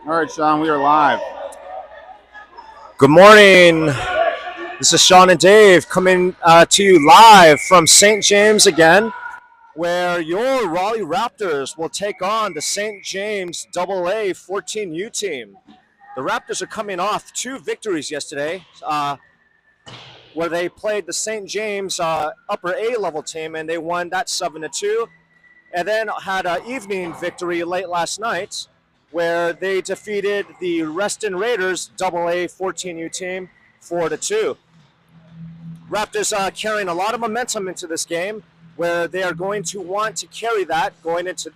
All right, Sean, we are live. Good morning. This is Sean and Dave coming to you live from St. James again, where your Raleigh Raptors will take on the St. James u14 team. The Raptors are coming off two victories yesterday, where they played the St. James upper A level team and they won that 7-2, and then had an evening victory late last night where they defeated the Reston Raiders AA 14U team 4-2. Raptors carrying a lot of momentum into this game, where they are going to want to carry that going into,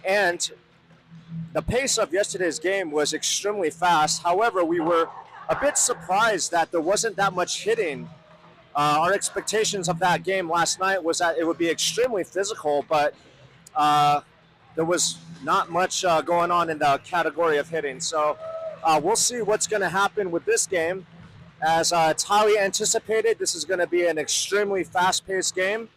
and the pace of yesterday's game was extremely fast. However, we were a bit surprised that there wasn't that much hitting. Our expectations of that game last night was that it would be extremely physical, but there was not much going on in the category of hitting. So we'll see what's going to happen with this game. As it's highly anticipated, this is going to be an extremely fast-paced game.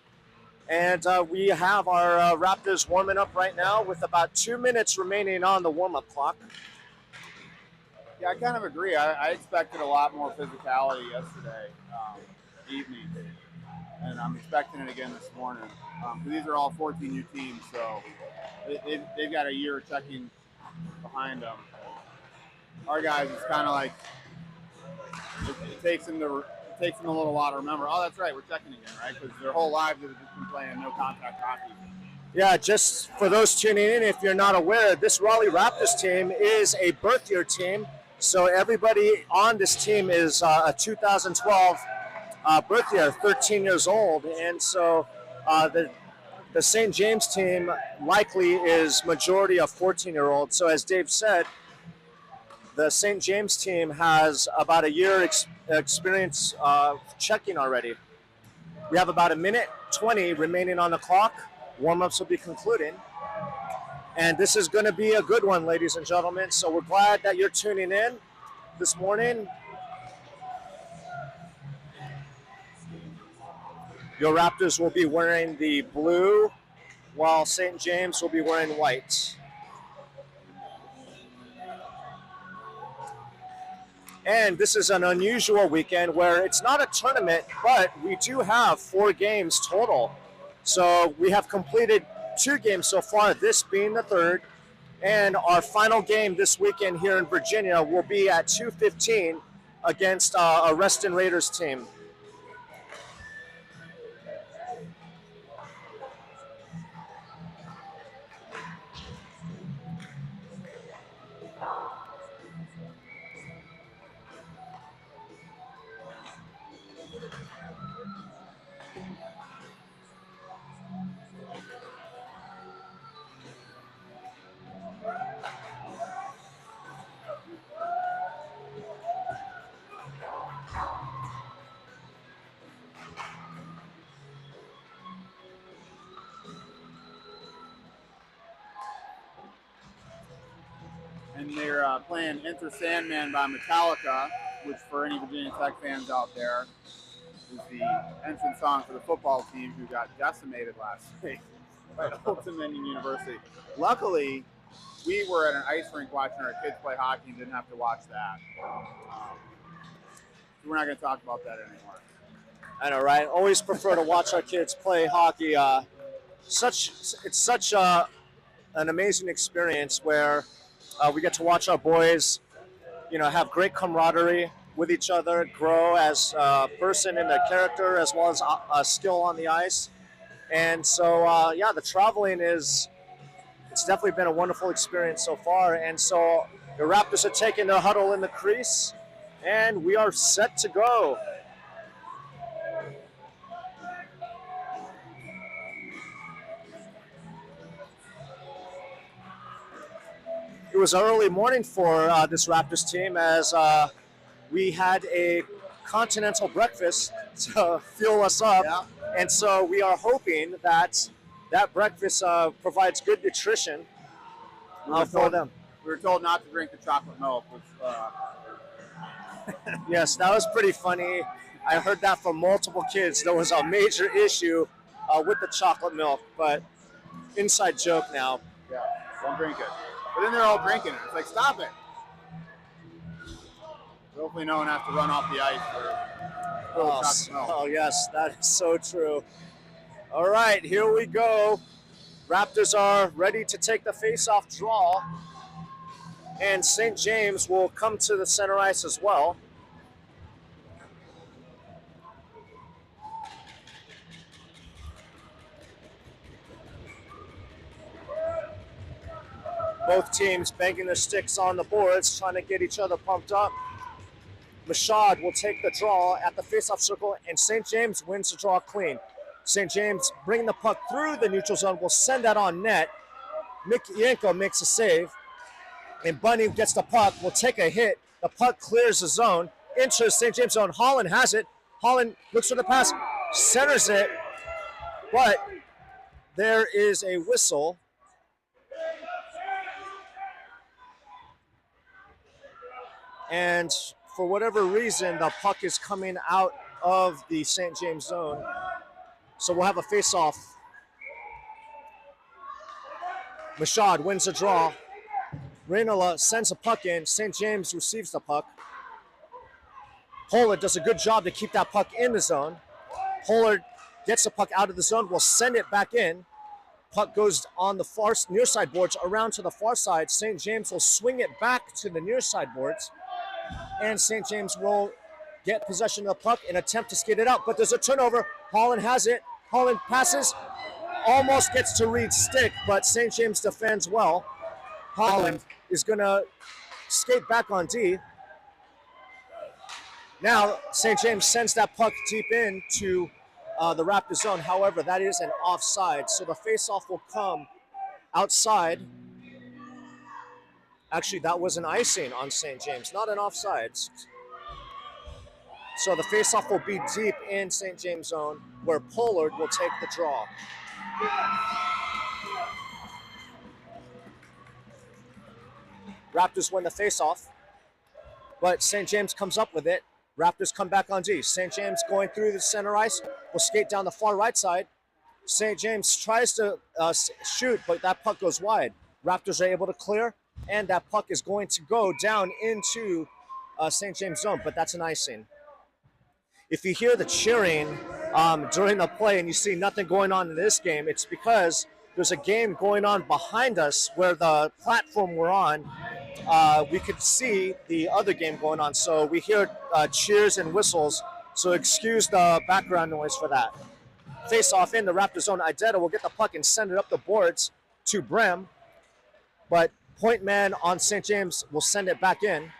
And we have our Raptors warming up right now with about 2 minutes remaining on the warm-up clock. Yeah, I kind of agree. I expected a lot more physicality yesterday evening, and I'm expecting it again this morning. These are all 14U teams, so they've got a year of checking behind them. Our guys, it's kind of like it takes them a little while to remember. Oh, that's right, we're checking again, right? Because their whole lives have just been playing no contact hockey. Yeah, just for those tuning in, if you're not aware, this Raleigh Raptors team is a birth year team. So everybody on this team is a 2012 birth year, 13 years old. And so the St. James team likely is majority of 14-year-olds. So as Dave said, the St. James team has about a year experience checking already. We have about 1:20 remaining on the clock. Warm-ups will be concluding. And this is going to be a good one, ladies and gentlemen. So we're glad that you're tuning in this morning. Your Raptors will be wearing the blue, while St. James will be wearing white. And this is an unusual weekend where it's not a tournament, but we do have 4 games total. So we have completed 2 games so far, this being the third. And our final game this weekend here in Virginia will be at 2:15 against a Reston Raiders team. And they're playing Enter Sandman by Metallica, which for any Virginia Tech fans out there is the entrance song for the football team who got decimated last week by Old Dominion University. Luckily, we were at an ice rink watching our kids play hockey and didn't have to watch that. We're not going to talk about that anymore. I know, right? Always prefer to watch our kids play hockey. It's such an amazing experience where we get to watch our boys, have great camaraderie with each other, grow as a person in their character as well as a skill on the ice. And so, the traveling it's definitely been a wonderful experience so far. And so the Raptors are taking their huddle in the crease, and we are set to go. It was an early morning for this Raptors team as we had a continental breakfast to fuel us up. Yeah. And so we are hoping that breakfast provides good nutrition for them. We were told not to drink the chocolate milk, which Yes, that was pretty funny. I heard that from multiple kids. There was a major issue with the chocolate milk, but inside joke now. yeah, don't drink it. But then they're all drinking it. It's like, stop it. Hopefully no one has to run off the ice Oh, yes, that is so true. All right, here we go. Raptors are ready to take the face-off draw. And St. James will come to the center ice as well. Both teams banging their sticks on the boards, trying to get each other pumped up. Mashad will take the draw at the face-off circle, and St. James wins the draw clean. St. James bringing the puck through the neutral zone will send that on net. Yanko makes a save, and Bunny gets the puck, will take a hit. The puck clears the zone, enters St. James zone. Holland has it. Holland looks for the pass, centers it, but there is a whistle. And for whatever reason, the puck is coming out of the St. James zone. So we'll have a face-off. Mashad wins the draw. Reinola sends a puck in. St. James receives the puck. Pollard does a good job to keep that puck in the zone. Pollard gets the puck out of the zone, will send it back in. Puck goes on the far near side boards around to the far side. St. James will swing it back to the near side boards. And St. James will get possession of the puck and attempt to skate it out. But there's a turnover. Holland has it. Holland passes. Almost gets to Reed's stick, but St. James defends well. Holland is going to skate back on D. Now, St. James sends that puck deep into the Raptors zone. However, that is an offside, so the faceoff will come outside. Actually, that was an icing on St. James, not an offside. So the faceoff will be deep in St. James zone, where Pollard will take the draw. Raptors win the faceoff, but St. James comes up with it. Raptors come back on D. St. James going through the center ice will skate down the far right side. St. James tries to shoot, but that puck goes wide. Raptors are able to clear, and that puck is going to go down into St. James zone, but that's an icing. If you hear the cheering during the play and you see nothing going on in this game, it's because there's a game going on behind us where the platform we're on, we could see the other game going on. So we hear cheers and whistles, so excuse the background noise for that. Face off in the Raptor zone. Idetta will get the puck and send it up the boards to Brem, but point man on St. James will send it back in.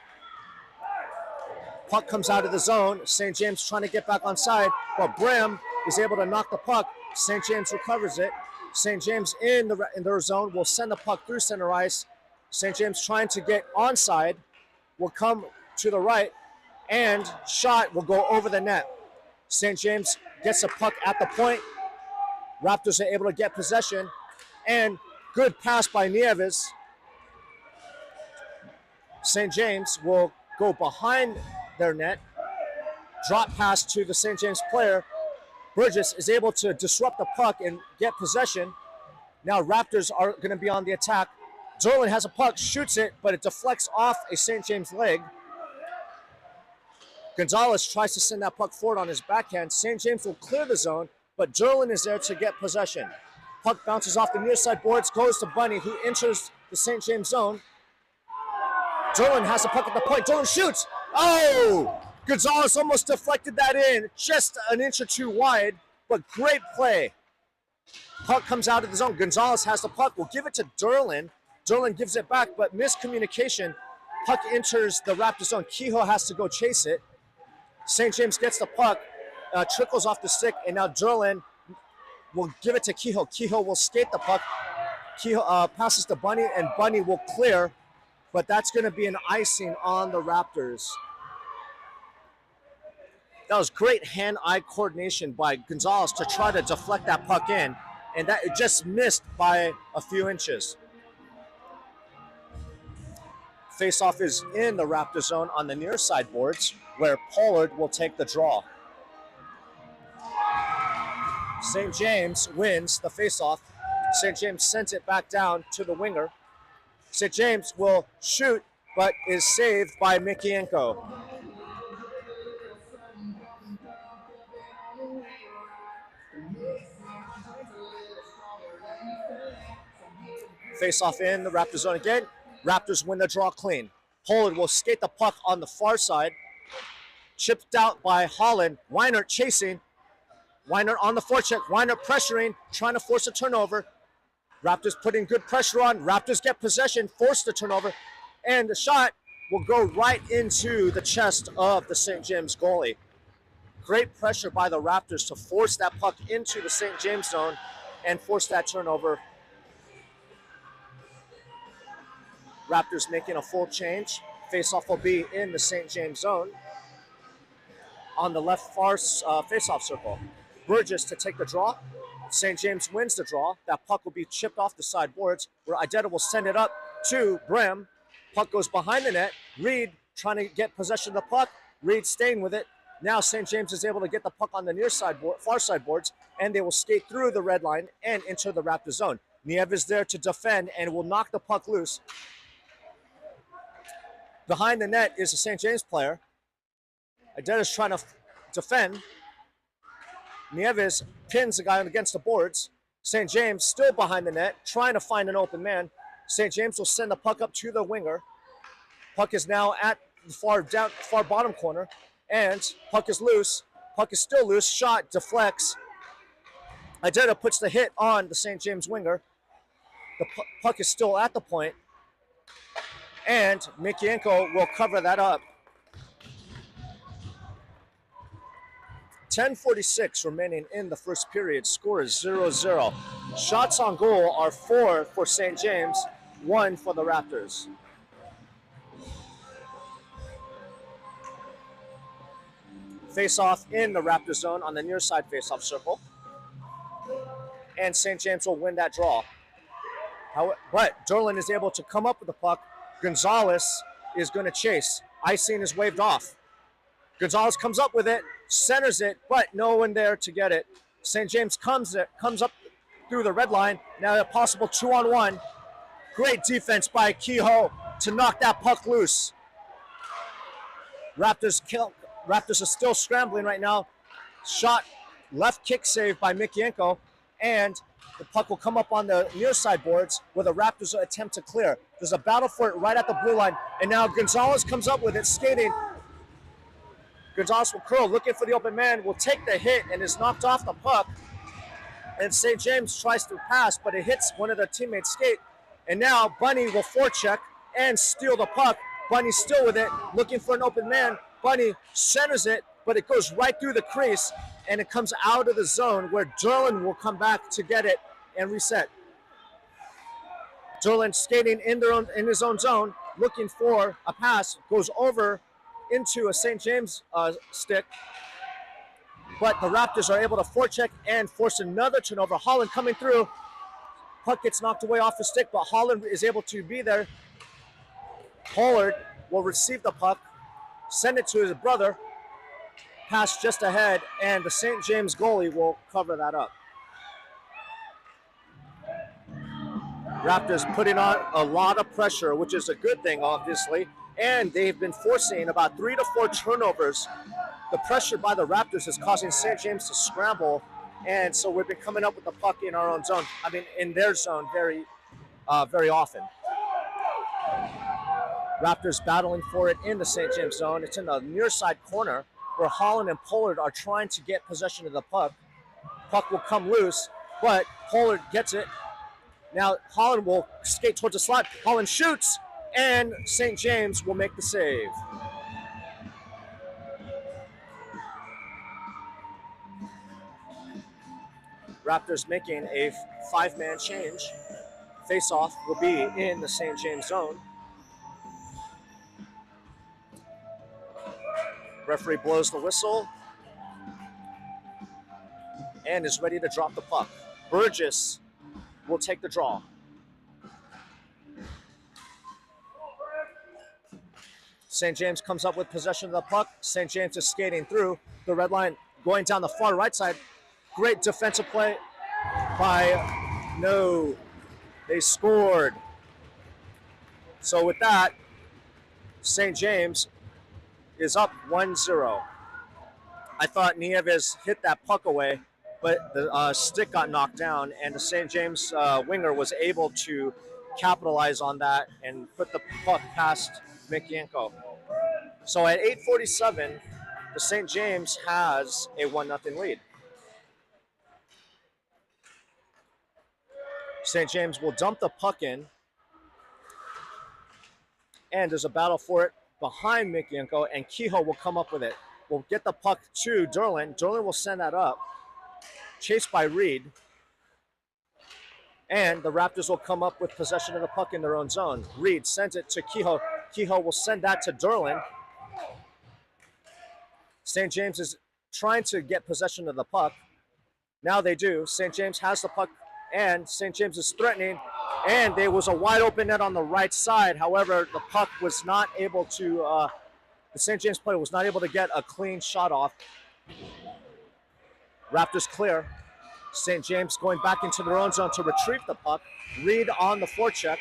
Puck comes out of the zone. St. James trying to get back on side, but Brem is able to knock the puck. St. James recovers it. St. James in their zone will send the puck through center ice. St. James trying to get onside will come to the right, and shot will go over the net. St. James gets the puck at the point. Raptors are able to get possession, and good pass by Nieves. St. James will go behind their net. Drop pass to the St. James player. Burgess is able to disrupt the puck and get possession. Now Raptors are going to be on the attack. Derlin has a puck, shoots it, but it deflects off a St. James leg. Gonzalez tries to send that puck forward on his backhand. St. James will clear the zone, but Derlin is there to get possession. Puck bounces off the near side boards, goes to Bunny, who enters the St. James zone. Derlin has the puck at the point. Derlin shoots. Oh! Gonzalez almost deflected that in, just an inch or two wide, but great play. Puck comes out of the zone. Gonzalez has the puck. We'll give it to Derlin. Derlin gives it back, but miscommunication. Puck enters the Raptor zone. Kehoe has to go chase it. St. James gets the puck, trickles off the stick, and now Derlin will give it to Kehoe. Kehoe will skate the puck. Kehoe passes to Bunny, and Bunny will clear, but that's going to be an icing on the Raptors. That was great hand-eye coordination by Gonzalez to try to deflect that puck in, and that it just missed by a few inches. Faceoff is in the Raptor zone on the near side boards, where Pollard will take the draw. St. James wins the faceoff. St. James sends it back down to the winger. St. James will shoot, but is saved by Mikienko. Face off in the Raptors zone again. Raptors win the draw clean. Pollard will skate the puck on the far side. Chipped out by Holland. Weiner chasing. Weiner on the forecheck. Weiner pressuring, trying to force a turnover. Raptors putting good pressure on. Raptors get possession, force the turnover, and the shot will go right into the chest of the St. James goalie. Great pressure by the Raptors to force that puck into the St. James zone and force that turnover. Raptors making a full change. Faceoff will be in the St. James zone on the left far faceoff circle. Burgess to take the draw. St. James wins the draw. That puck will be chipped off the sideboards where Idetta will send it up to Brim. Puck goes behind the net. Reed trying to get possession of the puck. Reed staying with it. Now St. James is able to get the puck on the near sideboard, far sideboards, and they will skate through the red line and enter the Raptor zone. Nieves is there to defend and will knock the puck loose. Behind the net is a St. James player. Idetta's trying to defend. Nieves pins the guy against the boards. St. James still behind the net, trying to find an open man. St. James will send the puck up to the winger. Puck is now at the far bottom corner, and puck is loose. Puck is still loose. Shot deflects. Idetta puts the hit on the St. James winger. The puck is still at the point, and Mikienko will cover that up. 10:46 remaining in the first period. Score is 0-0. Shots on goal are 4 for St. James, 1 for the Raptors. Face-off in the Raptor zone on the near side face-off circle. And St. James will win that draw. But Derlin is able to come up with the puck. Gonzalez is going to chase. Icing is waved off. Gonzalez comes up with it, centers it, but no one there to get it. St. James comes up through the red line. Now a possible 2-on-1. Great defense by Kehoe to knock that puck loose. Raptors are still scrambling right now. Shot, left kick save by Mikienko, and the puck will come up on the near side boards where the Raptors attempt to clear. There's a battle for it right at the blue line, and now Gonzalez comes up with it, skating. Gonzalez will curl, looking for the open man, will take the hit and is knocked off the puck. And St. James tries to pass, but it hits one of their teammates' skate. And now Bunny will forecheck and steal the puck. Bunny still with it, looking for an open man. Bunny centers it, but it goes right through the crease, and it comes out of the zone where Derlin will come back to get it and reset. Derlin skating in his own zone, looking for a pass, goes over into a St. James stick, but the Raptors are able to forecheck and force another turnover. Holland coming through. Puck gets knocked away off the stick, but Holland is able to be there. Pollard will receive the puck, send it to his brother, pass just ahead, and the St. James goalie will cover that up. Raptors putting on a lot of pressure, which is a good thing, obviously, and they've been forcing about 3 to 4 turnovers. The pressure by the Raptors is causing St. James to scramble, and so we've been coming up with the puck in our own zone. I mean, in their zone very often. Raptors battling for it in the St. James zone. It's in the near side corner where Holland and Pollard are trying to get possession of the puck. Puck will come loose, but Pollard gets it. Now Holland will skate towards the slot. Holland shoots, and St. James will make the save. Raptors making a 5-man change. Face-off will be in the St. James zone. Referee blows the whistle and is ready to drop the puck. Burgess will take the draw. St. James comes up with possession of the puck. St. James is skating through the red line, going down the far right side. Great defensive play by, no, they scored. So with that, St. James is up 1-0. I thought Nieves hit that puck away, but the stick got knocked down, and the St. James winger was able to capitalize on that and put the puck past Mikienko. So at 8:47, the St. James has a 1-0 lead. St. James will dump the puck in, and there's a battle for it behind Mikienko, and Kehoe will come up with it. Will get the puck to Derlin. Derlin will send that up, chased by Reed, and the Raptors will come up with possession of the puck in their own zone. Reed sends it to Kehoe. Kehoe will send that to Derlin. St. James is trying to get possession of the puck. Now they do. St. James has the puck, and St. James is threatening, and there was a wide open net on the right side. However, the puck was not able to, the St. James player was not able to get a clean shot off. Raptors clear. St. James going back into their own zone to retrieve the puck. Reed on the forecheck.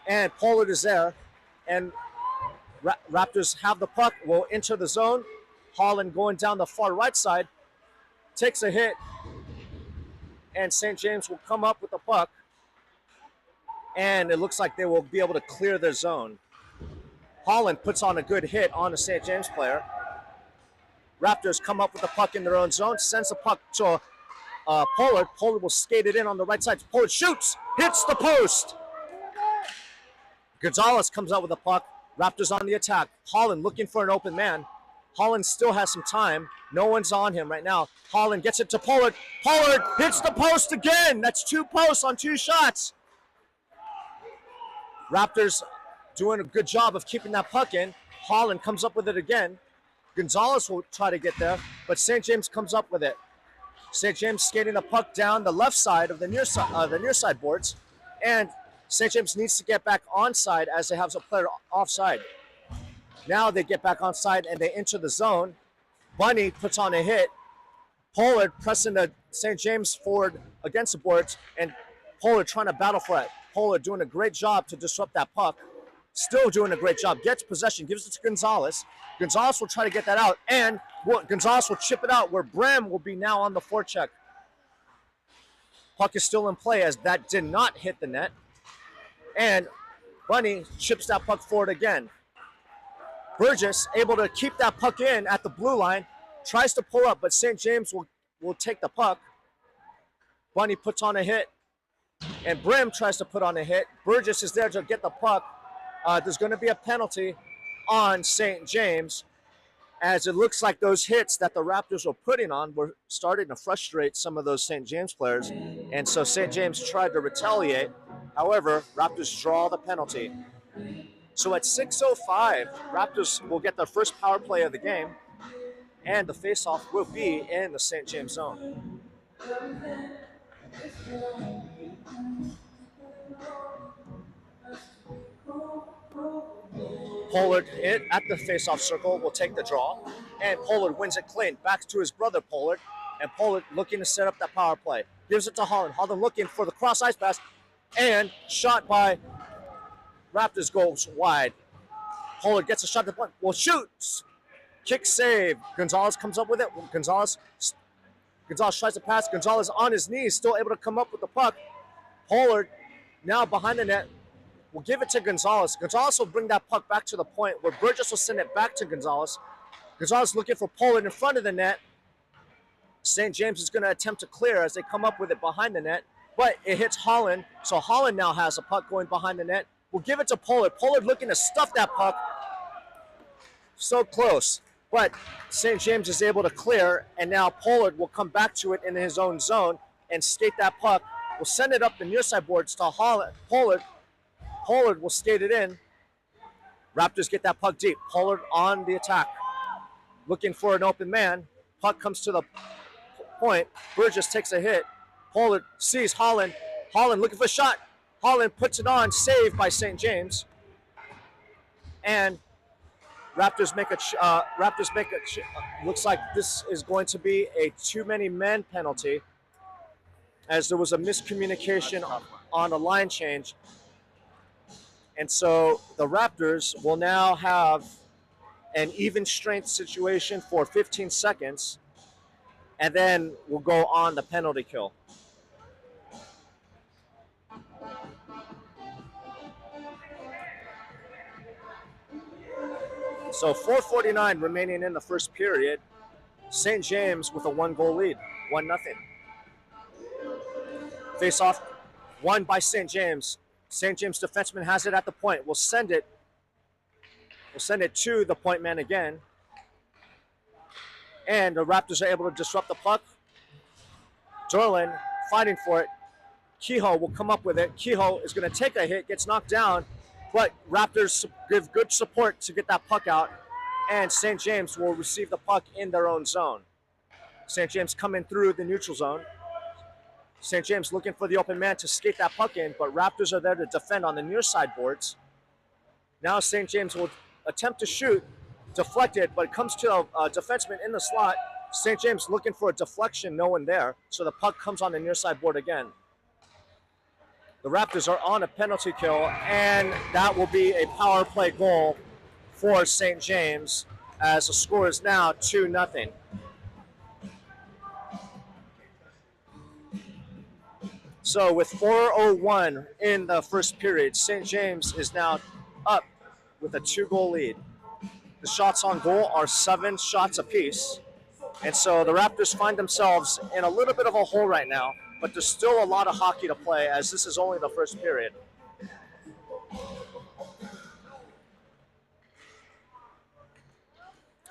And Pollard is there. And Raptors have the puck, will enter the zone. Holland going down the far right side. Takes a hit. And St. James will come up with the puck. And it looks like they will be able to clear their zone. Holland puts on a good hit on the St. James player. Raptors come up with the puck in their own zone, sends the puck to Pollard. Pollard will skate it in on the right side. Pollard shoots, hits the post. Gonzalez comes out with the puck. Raptors on the attack. Holland looking for an open man. Holland still has some time. No one's on him right now. Holland gets it to Pollard. Pollard hits the post again. That's 2 posts on 2 shots. Raptors doing a good job of keeping that puck in. Holland comes up with it again. Gonzalez will try to get there, but St. James comes up with it. St. James skating the puck down the left side of the near side boards, and St. James needs to get back onside as they have a player offside. Now they get back onside and they enter the zone. Bunny puts on a hit. Pollard pressing the St. James forward against the boards, and Pollard trying to battle for it. Pollard doing a great job to disrupt that puck. Still doing a great job. Gets possession, gives it to Gonzalez. Gonzalez will try to get that out, and Gonzalez will chip it out where Bram will be now on the forecheck. Puck is still in play as that did not hit the net. And Bunny chips that puck forward again. Burgess able to keep that puck in at the blue line. Tries to pull up, but St. James will take the puck. Bunny puts on a hit, and Brim tries to put on a hit. Burgess is there to get the puck. There's going to be a penalty on St. James, as it looks like those hits that the Raptors were putting on were starting to frustrate some of those St. James players, and so St. James tried to retaliate. However, Raptors draw the penalty. So at 6:05, Raptors will get their first power play of the game, and the faceoff will be in the St. James zone. Pollard at the faceoff circle will take the draw, and Pollard wins it clean. Back to his brother Pollard, and Pollard looking to set up that power play. Gives it to Holland. Holland looking for the cross ice pass, and shot by Raptors goes wide. Pollard gets a shot to the point. Will shoot. Kick save. Gonzalez comes up with it. Gonzalez tries to pass. Gonzalez on his knees, still able to come up with the puck. Pollard now behind the net. We'll give it to Gonzalez. Gonzalez will bring that puck back to the point where Burgess will send it back to Gonzalez. Gonzalez looking for Pollard in front of the net. St. James is going to attempt to clear as they come up with it behind the net, but it hits Holland. So Holland now has a puck going behind the net. We'll give it to Pollard. Pollard looking to stuff that puck. So close. But St. James is able to clear, and now Pollard will come back to it in his own zone and skate that puck. We'll send it up the near side boards to Holland. Pollard will skate it in. Raptors get that puck deep. Pollard on the attack. Looking for an open man. Puck comes to the point. Burgess takes a hit. Pollard sees Holland. Holland looking for a shot. Holland puts it on. Saved by St. James. And Raptors make looks like this is going to be a too many men penalty, as there was a miscommunication on a line change. And so the Raptors will now have an even strength situation for 15 seconds, and then we'll go on the penalty kill. So 4:49 remaining in the first period. St. James with a 1-goal lead, 1-0. Face off, won by St. James. St. James defenseman has it at the point. We'll send it to the point man again. And the Raptors are able to disrupt the puck. Derlin fighting for it. Kehoe will come up with it. Kehoe is going to take a hit, gets knocked down, but Raptors give good support to get that puck out, and St. James will receive the puck in their own zone. St. James coming through the neutral zone. St. James looking for the open man to skate that puck in, but Raptors are there to defend on the near side boards. Now St. James will attempt to shoot, deflected, but it comes to a defenseman in the slot. St. James looking for a deflection, no one there, so the puck comes on the near side board again. The Raptors are on a penalty kill, and that will be a power play goal for St. James, as the score is now 2-0. So with 4:01 in the first period, St. James is now up with a 2-goal lead. The shots on goal are 7 shots apiece. And so the Raptors find themselves in a little bit of a hole right now, but there's still a lot of hockey to play, as this is only the first period.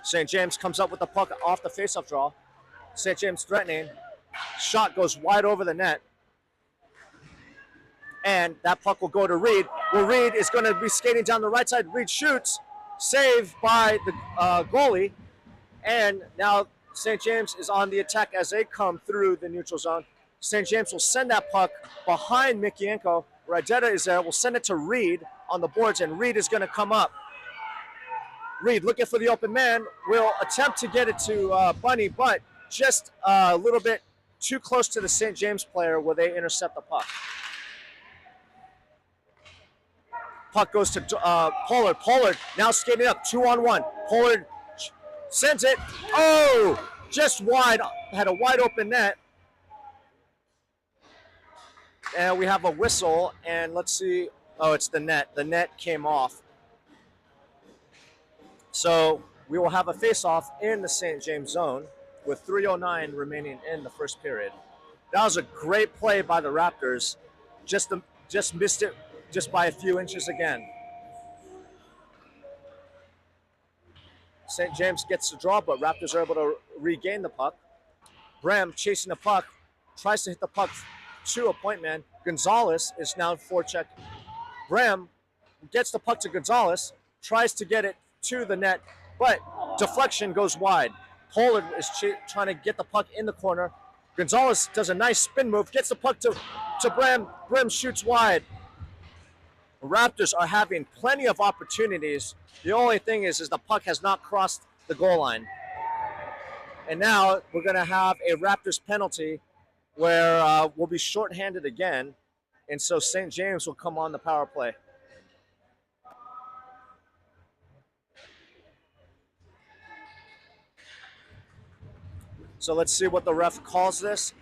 St. James comes up with the puck off the faceoff draw. St. James threatening. Shot goes wide over the net. And that puck will go to Reed. Well, Reed is going to be skating down the right side. Reed shoots. Saved by the goalie. And now St. James is on the attack as they come through the neutral zone. St. James will send that puck behind Mikienko. Radeta is there. We'll send it to Reed on the boards, and Reed is going to come up. Reed looking for the open man. Will attempt to get it to Bunny, but just a little bit too close to the St. James player where they intercept the puck. Puck goes to Pollard. Pollard now skating up, 2-on-1. Pollard sends it. Oh, just wide. Had a wide open net. And we have a whistle, and let's see. Oh, it's the net. The net came off. So we will have a face-off in the St. James zone with 3:09 remaining in the first period. That was a great play by the Raptors. Just missed it just by a few inches again. St. James gets the draw, but Raptors are able to regain the puck. Brem chasing the puck, tries to hit the puck to a point man. Gonzalez is now forecheck. Brem gets the puck to Gonzalez, tries to get it to the net, but deflection goes wide. Pollard is trying to get the puck in the corner. Gonzalez does a nice spin move, gets the puck to Brem. Brem shoots wide. The Raptors are having plenty of opportunities. The only thing is the puck has not crossed the goal line. And now we're going to have a Raptors penalty where we'll be shorthanded again. And so St. James will come on the power play. So let's see what the ref calls this.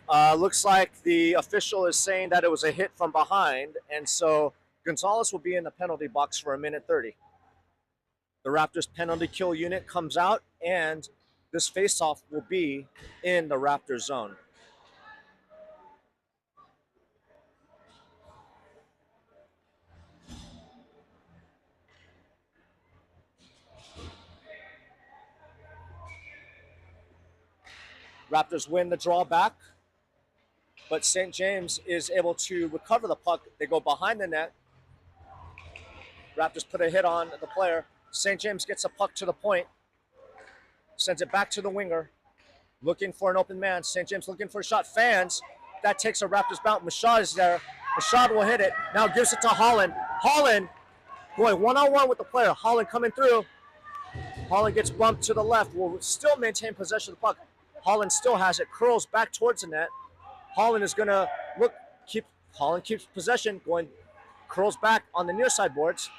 Looks like the official is saying that it was a hit from behind, and so Gonzalez will be in the penalty box for 1:30. The Raptors penalty kill unit comes out, and this faceoff will be in the Raptors zone. Raptors win the draw back, but St. James is able to recover the puck. They go behind the net. Raptors put a hit on the player. St. James gets a puck to the point, sends it back to the winger, looking for an open man. St. James looking for a shot. Fans. That takes a Raptors bounce. Mashad is there. Mashad will hit it. Now gives it to Holland. Holland, boy, one-on-one with the player. Holland coming through. Holland gets bumped to the left. Will still maintain possession of the puck. Holland still has it. Curls back towards the net. Holland is going to Holland keeps possession, going curls back on the near side boards.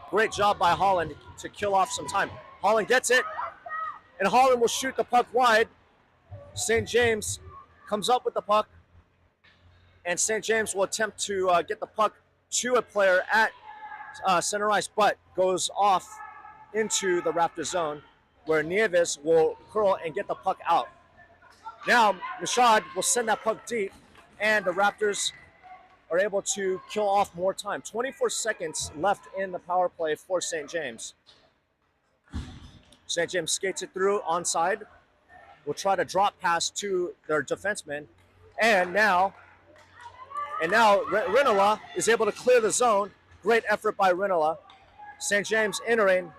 Great job by Holland to kill off some time. Holland gets it, and Holland will shoot the puck wide. St. James comes up with the puck, and St. James will attempt to get the puck to a player at center ice, but goes off into the Raptor zone, where Nieves will curl and get the puck out. Now, Mashad will send that puck deep, and the Raptors are able to kill off more time. 24 seconds left in the power play for St. James. St. James skates it through onside. Will try to drop pass to their defenseman. And now Rinola is able to clear the zone. Great effort by Rinola. St. James entering.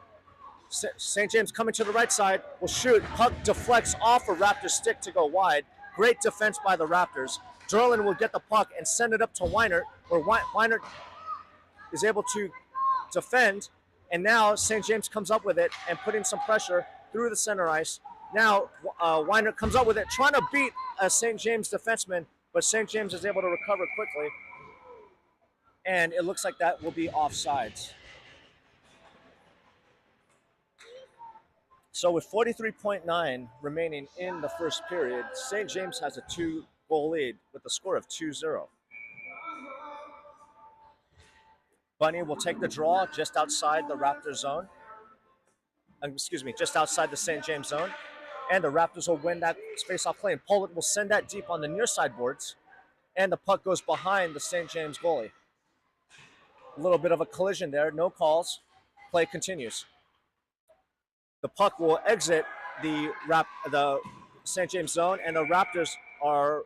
St. James coming to the right side. Will shoot. Puck deflects off a Raptor stick to go wide. Great defense by the Raptors. Derlin will get the puck and send it up to Weinert, where Weinert is able to defend. And now St. James comes up with it and putting some pressure through the center ice. Now Weinert comes up with it, trying to beat a St. James defenseman, but St. James is able to recover quickly. And it looks like that will be offsides. So with 43.9 remaining in the first period, St. James has a 2-goal lead with a score of 2-0. Bunny will take the draw just outside the Raptor zone. Just outside the St. James zone. And the Raptors will win that face-off play. And Pollitt will send that deep on the near side boards. And the puck goes behind the St. James goalie. A little bit of a collision there. No calls. Play continues. The puck will exit the St. James zone. And the Raptors are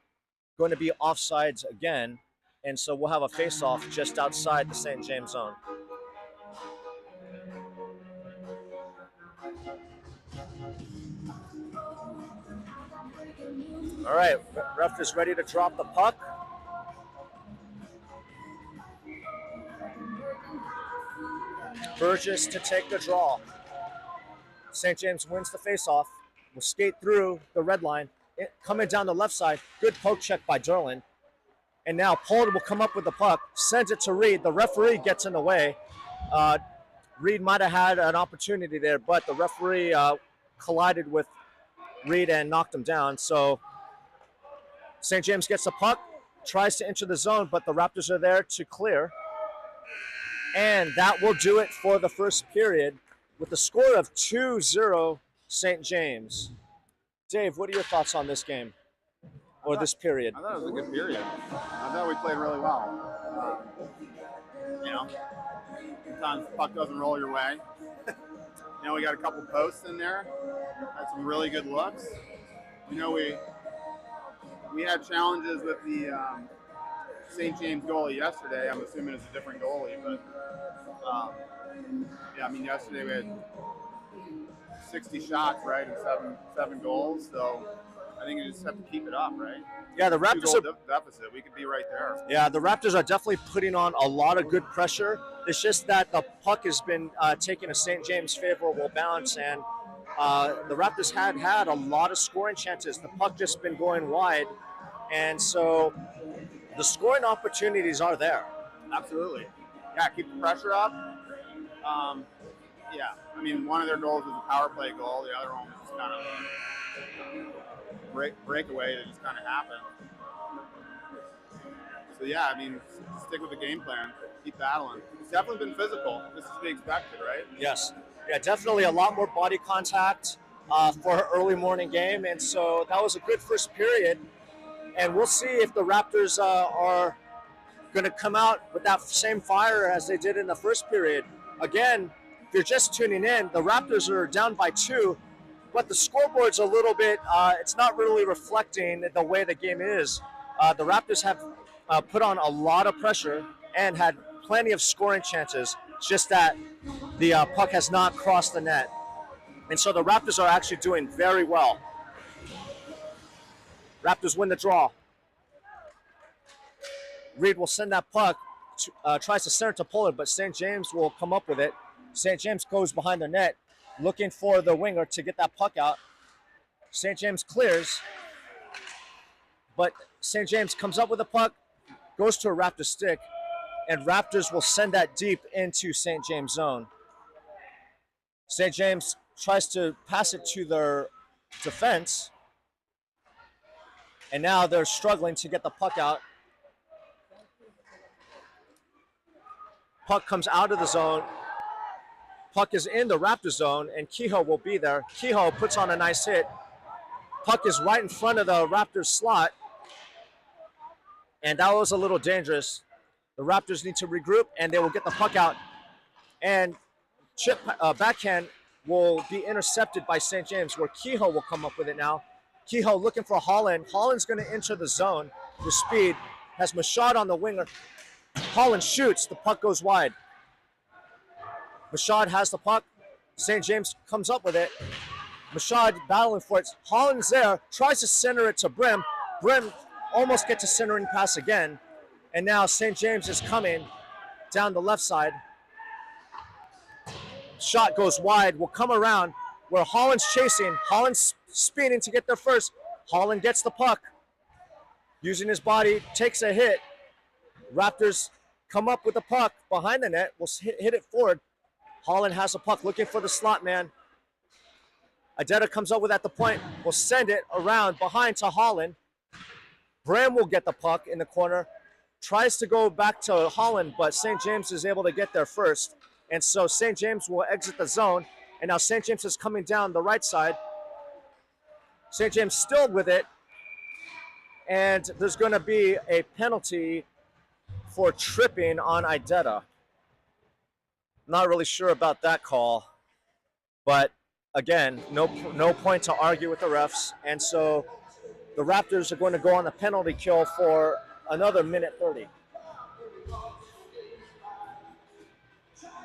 going to be offsides again. And so we'll have a face-off just outside the St. James zone. All right, ref is ready to drop the puck. Burgess to take the draw. St. James wins the face-off. Will skate through the red line. Coming down the left side, good poke check by Derlin. And now Pollitt will come up with the puck, sends it to Reed. The referee gets in the way. Reed might have had an opportunity there, but the referee collided with Reed and knocked him down. So St. James gets the puck, tries to enter the zone, but the Raptors are there to clear. And that will do it for the first period with a score of 2-0 St. James. Dave, what are your thoughts on this game or this period? I thought it was a good period. I thought we played really well. Sometimes the puck doesn't roll your way. We got a couple posts in there. Had some really good looks. We had challenges with the St. James goalie yesterday. I'm assuming it's a different goalie, but yesterday we had 60 shots, right, and seven goals. So I think you just have to keep it up, right? Yeah, the Raptors are deficit. We could be right there. Yeah, the Raptors are definitely putting on a lot of good pressure. It's just that the puck has been taking a St. James favorable bounce, and the Raptors had a lot of scoring chances. The puck just been going wide, and so the scoring opportunities are there. Absolutely. Yeah, keep the pressure up. One of their goals was a power play goal. The other one was just kind of a breakaway that just kind of happened. So stick with the game plan. Keep battling. It's definitely been physical. This is to be expected, right? Yes. Yeah, definitely a lot more body contact for an early morning game, and so that was a good first period. And we'll see if the Raptors are going to come out with that same fire as they did in the first period. Again, if you're just tuning in, the Raptors are down by 2, but the scoreboard's a little bit, it's not really reflecting the way the game is. The Raptors have put on a lot of pressure and had plenty of scoring chances. It's just that the puck has not crossed the net. And so the Raptors are actually doing very well. Raptors win the draw. Reed will send that puck, tries to center to Pollitt, but St. James will come up with it. St. James goes behind the net, looking for the winger to get that puck out. St. James clears, but St. James comes up with the puck, goes to a Raptor stick, and Raptors will send that deep into St. James zone. St. James tries to pass it to their defense, and now they're struggling to get the puck out. Puck comes out of the zone. Puck is in the Raptor zone, and Kehoe will be there. Kehoe puts on a nice hit. Puck is right in front of the Raptors slot, and that was a little dangerous. The Raptors need to regroup, and they will get the puck out. And chip backhand will be intercepted by St. James, where Kehoe will come up with it now. Kehoe looking for Holland. Holland's going to enter the zone with speed. Has Mashad on the winger. Holland shoots. The puck goes wide. Mashad has the puck. St. James comes up with it. Mashad battling for it. Holland's there. Tries to center it to Brim. Brim almost gets a centering pass again. And now St. James is coming down the left side. Shot goes wide. Will come around where Holland's chasing. Holland's speeding to get there first. Holland gets the puck. Using his body, takes a hit. Raptors come up with the puck behind the net. Will hit it forward. Holland has the puck looking for the slot man. Adetta comes up with at the point. Will send it around behind to Holland. Bram will get the puck in the corner. Tries to go back to Holland, but St. James is able to get there first. And so St. James will exit the zone. And now St. James is coming down the right side. St. James still with it. And there's going to be a penalty for tripping on Idetta. Not really sure about that call. But again, no point to argue with the refs. And so the Raptors are going to go on the penalty kill for another minute 30.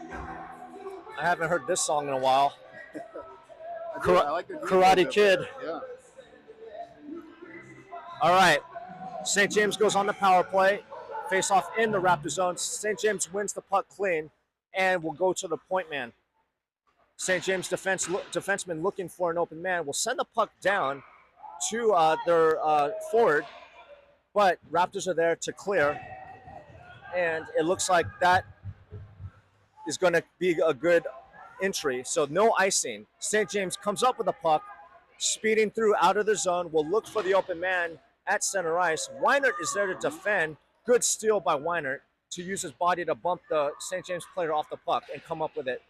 I haven't heard this song in a while. I like the Karate Kid. Yeah. All right. St. James goes on the power play. Face off in the Raptor zone. St. James wins the puck clean and will go to the point man. St. James defenseman looking for an open man will send the puck down to their forward, but Raptors are there to clear, and it looks like that is going to be a good entry. So no icing. St. James comes up with the puck, speeding through out of the zone, will look for the open man at center ice. Weinert is there to defend. Good steal by Weinert to use his body to bump the St. James player off the puck and come up with it.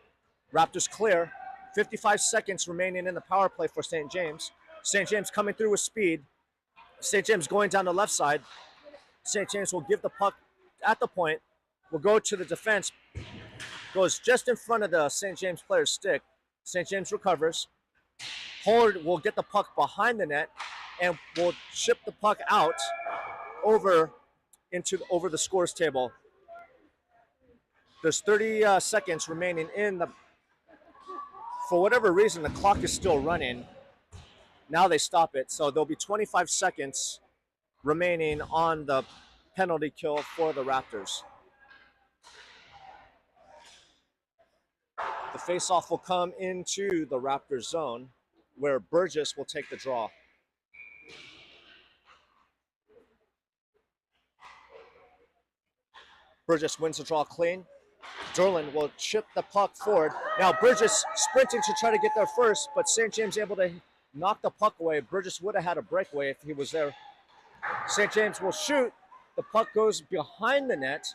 Raptors clear. 55 seconds remaining in the power play for St. James. St. James coming through with speed. St. James going down the left side. St. James will give the puck at the point. Will go to the defense. Goes just in front of the St. James player's stick. St. James recovers. Howard will get the puck behind the net and will chip the puck out over the scores table. There's 30 seconds remaining in the. For whatever reason, the clock is still running. Now they stop it, so there'll be 25 seconds remaining on the penalty kill for the Raptors. The faceoff will come into the Raptors zone, where Burgess will take the draw. Burgess wins the draw clean. Derlin will chip the puck forward. Now Burgess sprinting to try to get there first, but St. James able to knock the puck away. Burgess would have had a breakaway if he was there. St. James will shoot. The puck goes behind the net.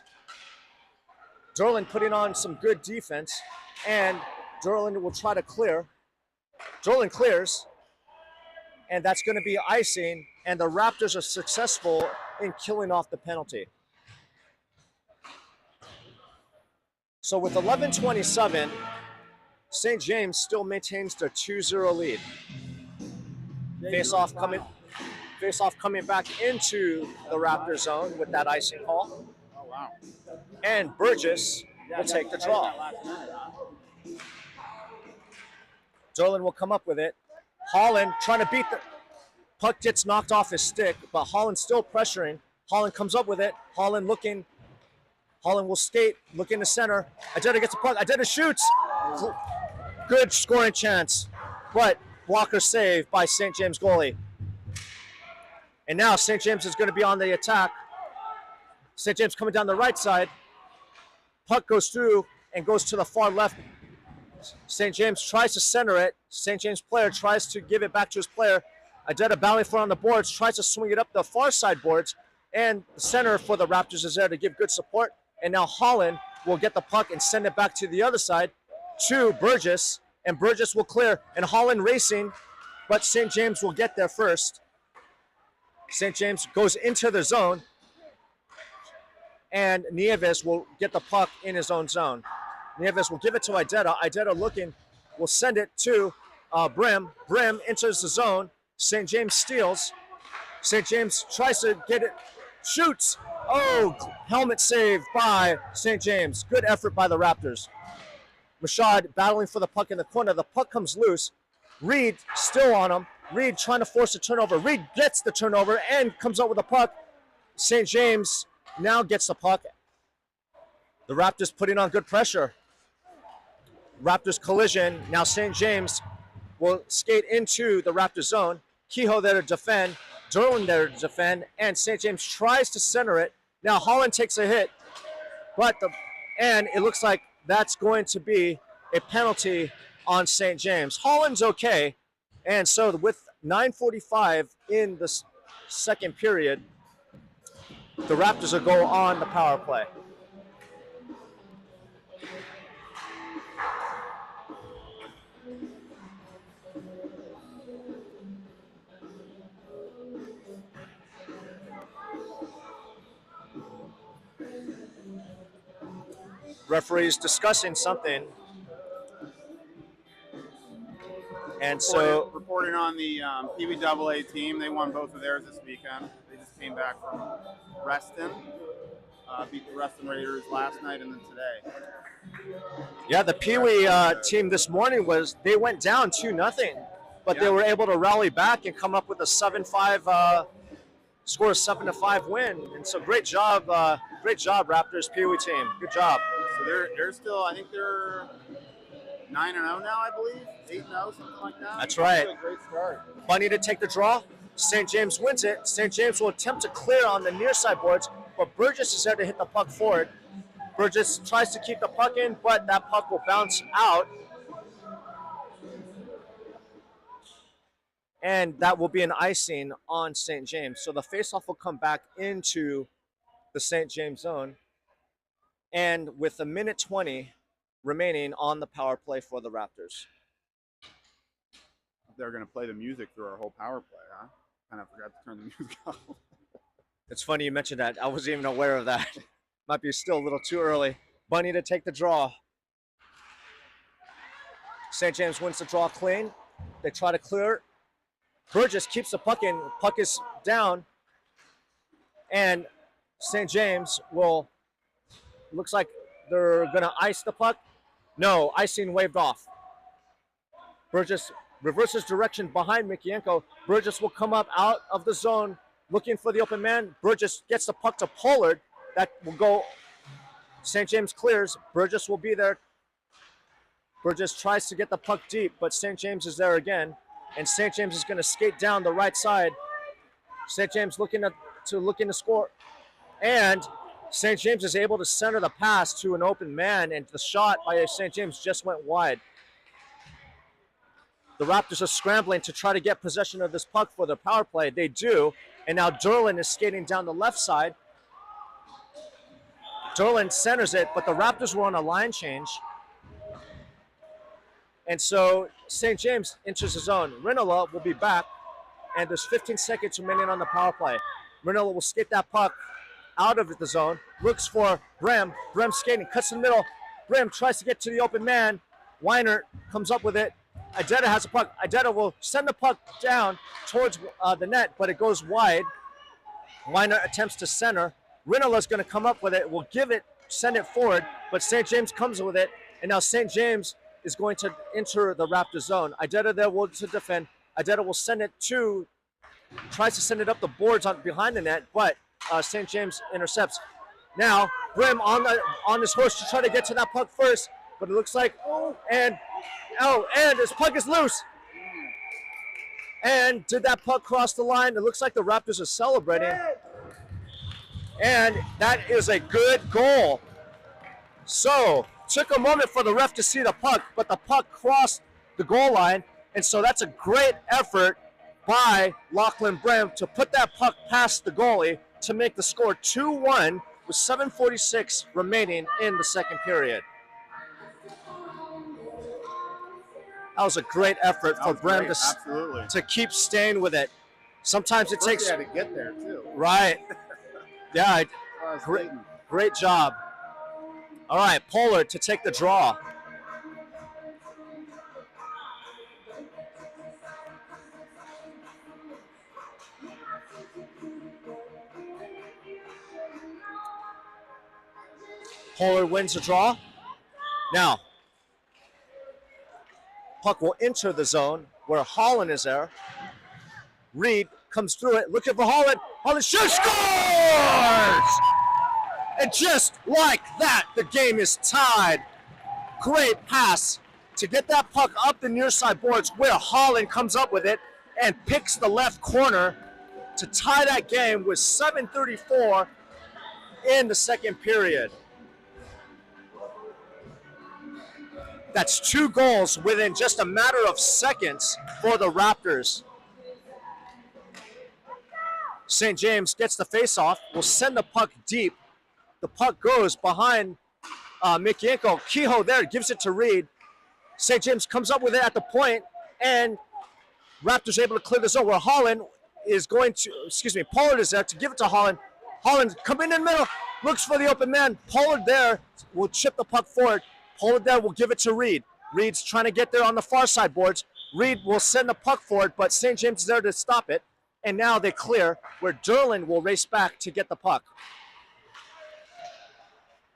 Derlin putting on some good defense, and Derlin will try to clear. Derlin clears, and that's going to be icing, and the Raptors are successful in killing off the penalty. So with 11:27, St. James still maintains their 2-0 lead. Face-off coming back into the Raptor zone with that icing call. Oh, wow. And Burgess will take the draw. Derlin will come up with it. Holland trying to beat the puck, gets knocked off his stick, but Holland still pressuring. Holland comes up with it. Holland will skate, look in the center. Adetta gets a puck. Adetta shoots. Good scoring chance, but blocker save by St. James goalie. And now St. James is going to be on the attack. St. James coming down the right side. puck goes through and goes to the far left. St. James tries to center it. St. James player tries to give it back to his player. Idetta battling for it on the boards, tries to swing it up the far side boards, and the center for the Raptors is there to give good support. And now Holland will get the puck and send it back to the other side to Burgess, and Burgess will clear, and Holland racing, but St. James will get there first. St. James goes into the zone, and Nieves will get the puck in his own zone. Nieves will give it to Idetta. Idetta looking, will send it to Brim. Brim enters the zone. St. James steals. St. James tries to get it, shoots. Oh, helmet saved by St. James. Good effort by the Raptors. Mashad battling for the puck in the corner. The puck comes loose. Reed still on him. Reed trying to force a turnover. Reed gets the turnover and comes up with the puck. St. James now gets the puck. The Raptors putting on good pressure. Raptors collision. Now St. James will skate into the Raptors zone. Kehoe there to defend. Derwin there to defend. And St. James tries to center it. Now Holland takes a hit. And it looks like that's going to be a penalty on St. James. Holland's okay. And so with 9:45 in the second period, the Raptors will go on the power play. Referees discussing something. And so reporting on the PBAA team, they won both of theirs this weekend. They just came back from Reston, beat the Reston Raiders last night and then today. Yeah, the Pee Wee team this morning they went down 2-0, but they were able to rally back and come up with a 7-5 score, a 7-5 win. And so great job Raptors Pee Wee team. Good job. So they're still, I think they're 9-0 now, I believe. 8-0, something like that. That's right. A great start. Bunny to take the draw. St. James wins it. St. James will attempt to clear on the near side boards, but Burgess is there to hit the puck forward. Burgess tries to keep the puck in, but that puck will bounce out. And that will be an icing on St. James. So the faceoff will come back into the St. James zone. And with a minute 20 remaining on the power play for the Raptors. They're going to play the music through our whole power play, huh? Kind of forgot to turn the music off. It's funny you mentioned that. I wasn't even aware of that. Might be still a little too early. Bunny to take the draw. St. James wins the draw clean. They try to clear. Burgess keeps the puck in. Puck is down. And St. James looks like they're going to ice the puck. No, icing waved off. Burgess reverses direction behind Mikienko. Burgess will come up out of the zone looking for the open man. Burgess gets the puck to Pollard. That will go. St. James clears. Burgess will be there. Burgess tries to get the puck deep, but St. James is there again. And St. James is going to skate down the right side. St. James looking to score. And St. James is able to center the pass to an open man, and the shot by St. James just went wide. The Raptors are scrambling to try to get possession of this puck for their power play. They do, and now Derlin is skating down the left side. Derlin centers it, but the Raptors were on a line change. And so St. James enters the zone. Rinola will be back, and there's 15 seconds remaining on the power play. Rinola will skate that puck out of the zone, looks for Brem. Brem skating, cuts in the middle. Brem tries to get to the open man. Weiner comes up with it. Idetta has a puck. Idetta will send the puck down towards the net, but it goes wide. Weiner attempts to center. Rinola's going to come up with it, will give it, send it forward, but St. James comes with it, and now St. James is going to enter the Raptor zone. Idetta there will to defend. Idetta will send it tries to send it up the boards behind the net, but St. James intercepts. Now, Brim on his horse to try to get to that puck first, but it looks like, and his puck is loose. And did that puck cross the line? It looks like the Raptors are celebrating. And that is a good goal. So, took a moment for the ref to see the puck, but the puck crossed the goal line, and so that's a great effort by Lachlan Bram to put that puck past the goalie to make the score 2-1 with 7:46 remaining in the second period. That was a great effort for Bram to keep staying with it. Sometimes it takes... He had to get there, too. Right. Yeah, great job. All right, Pollard to take the draw. Pollard wins the draw. Now, puck will enter the zone where Holland is there. Reed comes through it, looking for Holland. Holland shoots, scores! And just like that, the game is tied. Great pass to get that puck up the near side boards where Holland comes up with it and picks the left corner to tie that game with 7:34 in the second period. That's 2 goals within just a matter of seconds for the Raptors. St. James gets the face-off, will send the puck deep. The puck goes behind Mikienko. Kehoe there gives it to Reed. St. James comes up with it at the point, and Raptors able to clear the zone where Holland is going to, Pollard is there to give it to Holland. Holland coming in the middle, looks for the open man. Pollard there will chip the puck forward. Pollard there will give it to Reed. Reed's trying to get there on the far side boards. Reed will send the puck forward, but St. James is there to stop it. And now they clear, where Derlin will race back to get the puck.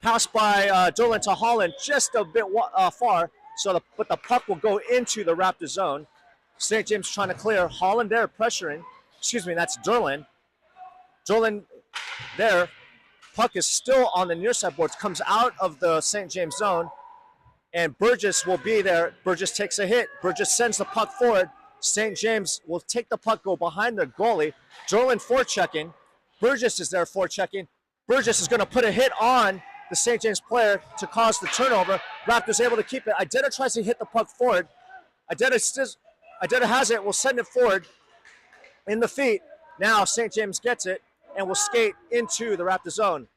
Pass by Derlin to Holland, just a bit far, but the puck will go into the Raptor zone. St. James trying to clear. Holland there pressuring. That's Derlin. Derlin there. Puck is still on the near side boards, comes out of the St. James zone. And Burgess will be there. Burgess takes a hit. Burgess sends the puck forward. St. James will take the puck, go behind the goalie. Derlin forechecking. Burgess is there forechecking. Burgess is going to put a hit on the St. James player to cause the turnover. Raptors able to keep it. Idetta tries to hit the puck forward. Idetta has it, will send it forward in the feet. Now St. James gets it and will skate into the Raptor zone.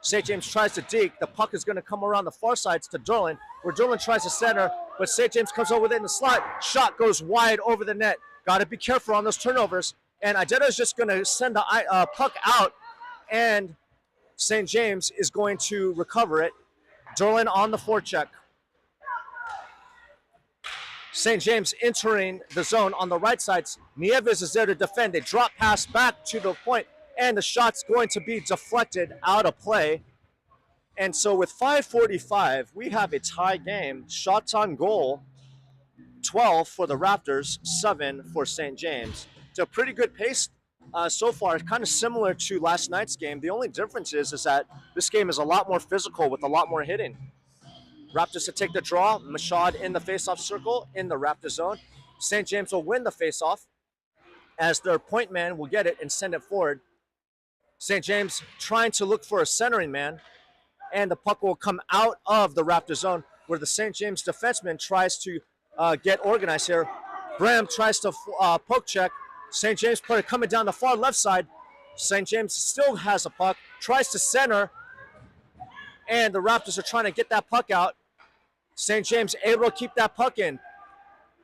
St. James tries to deke. The puck is going to come around the far sides to Derlin, where Derlin tries to center, but St. James comes over in the slot. Shot goes wide over the net. Got to be careful on those turnovers. And Idetta is just going to send the puck out, and St. James is going to recover it. Derlin on the forecheck. St. James entering the zone on the right side. Nieves is there to defend. They drop pass back to the point, and the shot's going to be deflected out of play. And so with 5:45, we have a tie game. Shots on goal, 12 for the Raptors, 7 for St. James. It's a pretty good pace so far, kind of similar to last night's game. The only difference is that this game is a lot more physical with a lot more hitting. Raptors to take the draw. Mashad in the faceoff circle in the Raptor zone. St. James will win the faceoff as their point man will get it and send it forward. St. James trying to look for a centering man, and the puck will come out of the Raptor zone where the St. James defenseman tries to get organized here. Bram tries to poke check. St. James player coming down the far left side. St. James still has a puck, tries to center, and the Raptors are trying to get that puck out. St. James able to keep that puck in.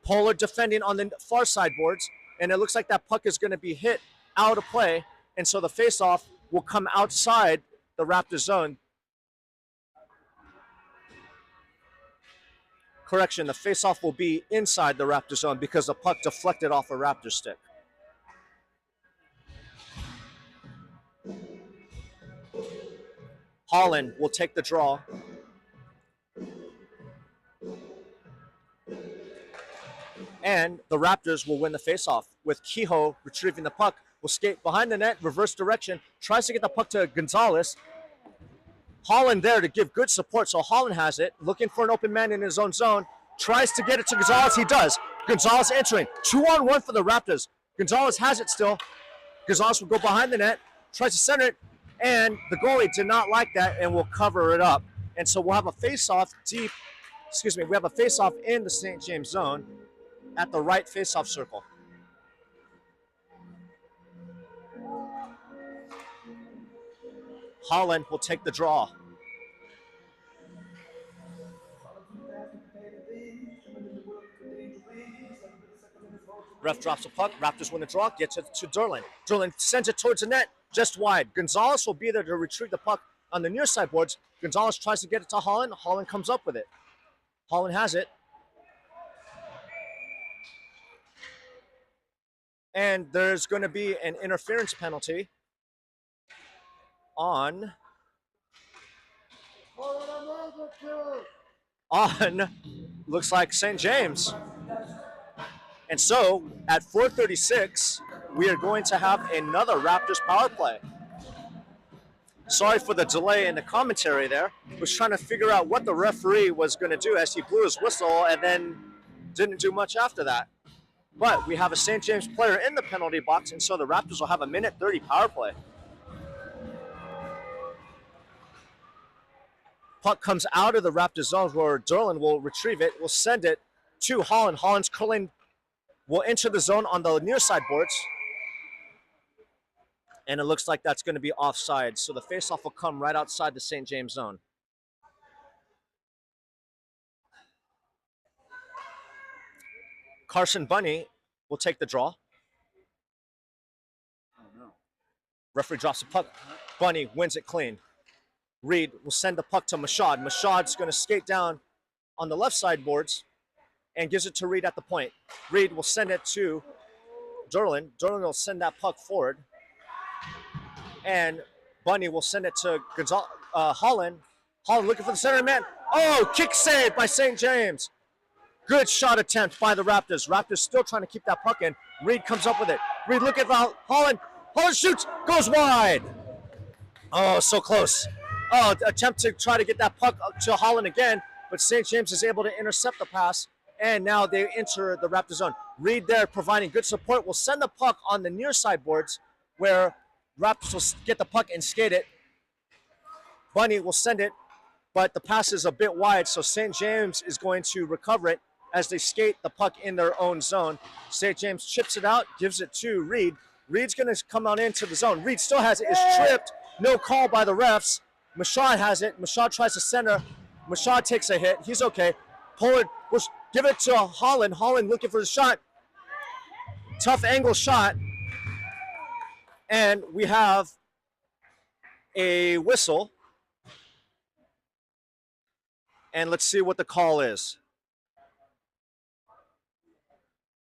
Pollard defending on the far side boards, and it looks like that puck is going to be hit out of play, and so the faceoff will come outside the Raptor zone. Correction, the faceoff will be inside the Raptor zone because the puck deflected off a Raptor stick. Holland will take the draw. And the Raptors will win the faceoff with Kehoe retrieving the puck. Will skate behind the net, reverse direction, tries to get the puck to Gonzalez. Holland there to give good support, so Holland has it, looking for an open man in his own zone, tries to get it to Gonzalez, he does. Gonzalez entering, 2-on-1 for the Raptors. Gonzalez has it still. Gonzalez will go behind the net, tries to center it, And the goalie did not like that and will cover it up. And so we'll have a face-off we have a face-off in the St. James zone at the right face-off circle. Holland will take the draw. Ref drops the puck. Raptors win the draw. Gets it to Derlin. Derlin sends it towards the net, just wide. Gonzalez will be there to retrieve the puck on the near side boards. Gonzalez tries to get it to Holland. Holland comes up with it. Holland has it. And there's going to be an interference penalty on looks like St. James. And so at 4:36, we are going to have another Raptors power play. Sorry for the delay in the commentary there. Was trying to figure out what the referee was going to do as he blew his whistle and then didn't do much after that. But we have a St. James player in the penalty box, and so the Raptors will have a 1:30 power play. Puck comes out of the Raptors zone where Derlin will retrieve it, will send it to Holland. Holland's curling will enter the zone on the near side boards. And it looks like that's going to be offside. So the faceoff will come right outside the St. James zone. Carson Bunny will take the draw. Oh, no. Referee drops the puck. Bunny wins it clean. Reed will send the puck to Mashad. Mashad's going to skate down on the left side boards and gives it to Reed at the point. Reed will send it to Derlin. Derlin will send that puck forward. And Bunny will send it to Holland. Holland looking for the center man. Oh, kick save by St. James. Good shot attempt by the Raptors. Raptors still trying to keep that puck in. Reed comes up with it. Reed look at Holland. Holland shoots, goes wide. Oh, so close. Oh, attempt to try to get that puck to Holland again, but St. James is able to intercept the pass, and now they enter the Raptor zone. Reed there providing good support will send the puck on the near side boards where Raptors will get the puck and skate it. Bunny will send it, but the pass is a bit wide, so St. James is going to recover it as they skate the puck in their own zone. St. James chips it out, gives it to Reed. Reed's going to come on into the zone. Reed still has it, is tripped, no call by the refs. Mashad has it. Mashad tries to center. Mashad takes a hit. He's okay. Pollard will give it to Holland. Holland looking for the shot. Tough angle shot. And we have a whistle. And let's see what the call is.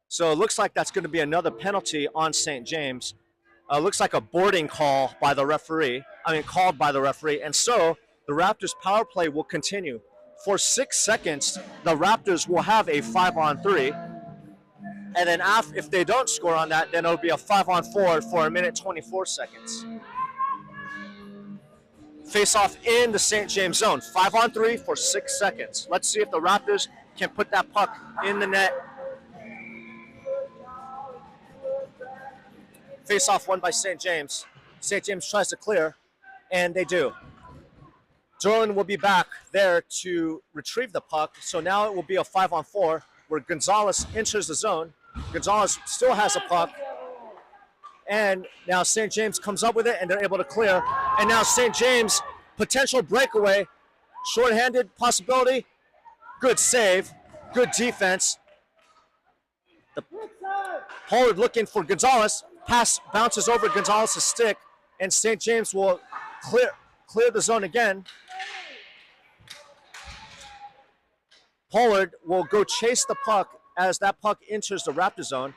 So it looks like that's going to be another penalty on St. James. Looks like a boarding call by the referee. Called by the referee. And so the Raptors power play will continue. For 6 seconds, the Raptors will have a 5-on-3. And then if they don't score on that, then it'll be a 5-on-4 for 1:24 seconds. Face off in the St. James zone. 5-on-3 for 6 seconds. Let's see if the Raptors can put that puck in the net. Face-off won by St. James. St. James tries to clear, and they do. Derlin will be back there to retrieve the puck, so now it will be a 5-on-4 where Gonzalez enters the zone. Gonzalez still has a puck, and now St. James comes up with it, and they're able to clear. And now St. James, potential breakaway, shorthanded possibility, good save, good defense. Pollard looking for Gonzalez. Pass bounces over Gonzalez's stick, and St. James will clear the zone again. Pollard will go chase the puck as that puck enters the Raptor zone,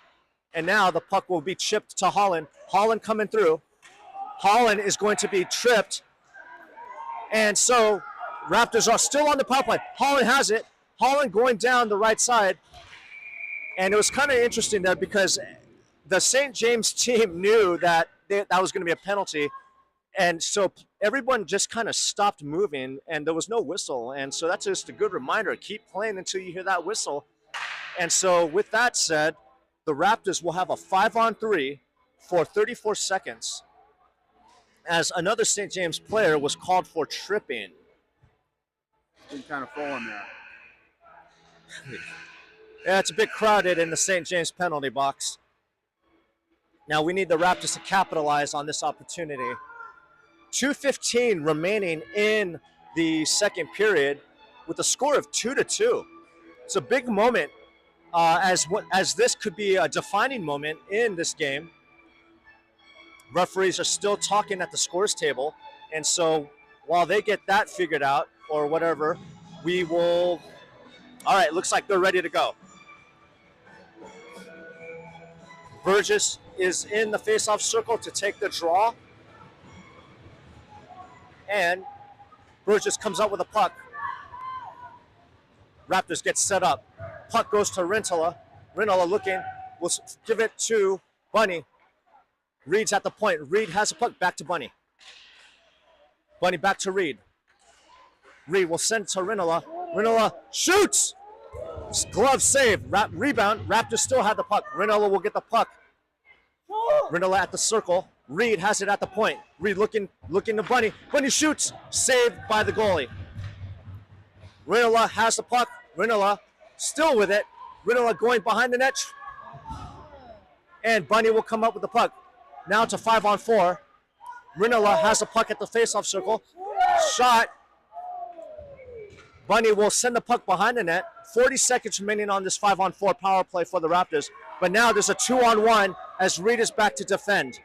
and now the puck will be chipped to Holland. Holland coming through. Holland is going to be tripped, and so Raptors are still on the power play. Holland has it. Holland going down the right side, and it was kind of interesting there because the St. James team knew that that was going to be a penalty, and so everyone just kind of stopped moving, and there was no whistle, and so that's just a good reminder. Keep playing until you hear that whistle. And so with that said, the Raptors will have a 5-on-3 for 34 seconds. as another St. James player was called for tripping. Been kind of full in there. Yeah, it's a bit crowded in the St. James penalty box. Now we need the Raptors to capitalize on this opportunity. 2:15 remaining in the second period with a score of 2-2. It's a big moment as this could be a defining moment in this game. Referees are still talking at the scores table, and so while they get that figured out or whatever, we will. All right, looks like they're ready to go. Burgess is in the face-off circle to take the draw, and Burgess comes up with a puck. Raptors get set up. Puck goes to Rintola. Rintola looking, will give it to Bunny. Reed's at the point. Reed has a puck back to Bunny. Bunny back to Reed. Reed will send it to Rintola. Rintola shoots! Glove save. Rebound. Raptors still have the puck. Rintola will get the puck. Rintola at the circle. Reed has it at the point. Reed looking to Bunny. Bunny shoots. Saved by the goalie. Rintola has the puck. Rintola still with it. Rintola going behind the net. And Bunny will come up with the puck. Now to 5-on-4. Rintola has the puck at the face-off circle. Shot. Bunny will send the puck behind the net. 40 seconds remaining on this 5-on-4 power play for the Raptors. But now there's a 2-on-1 as Reed is back to defend.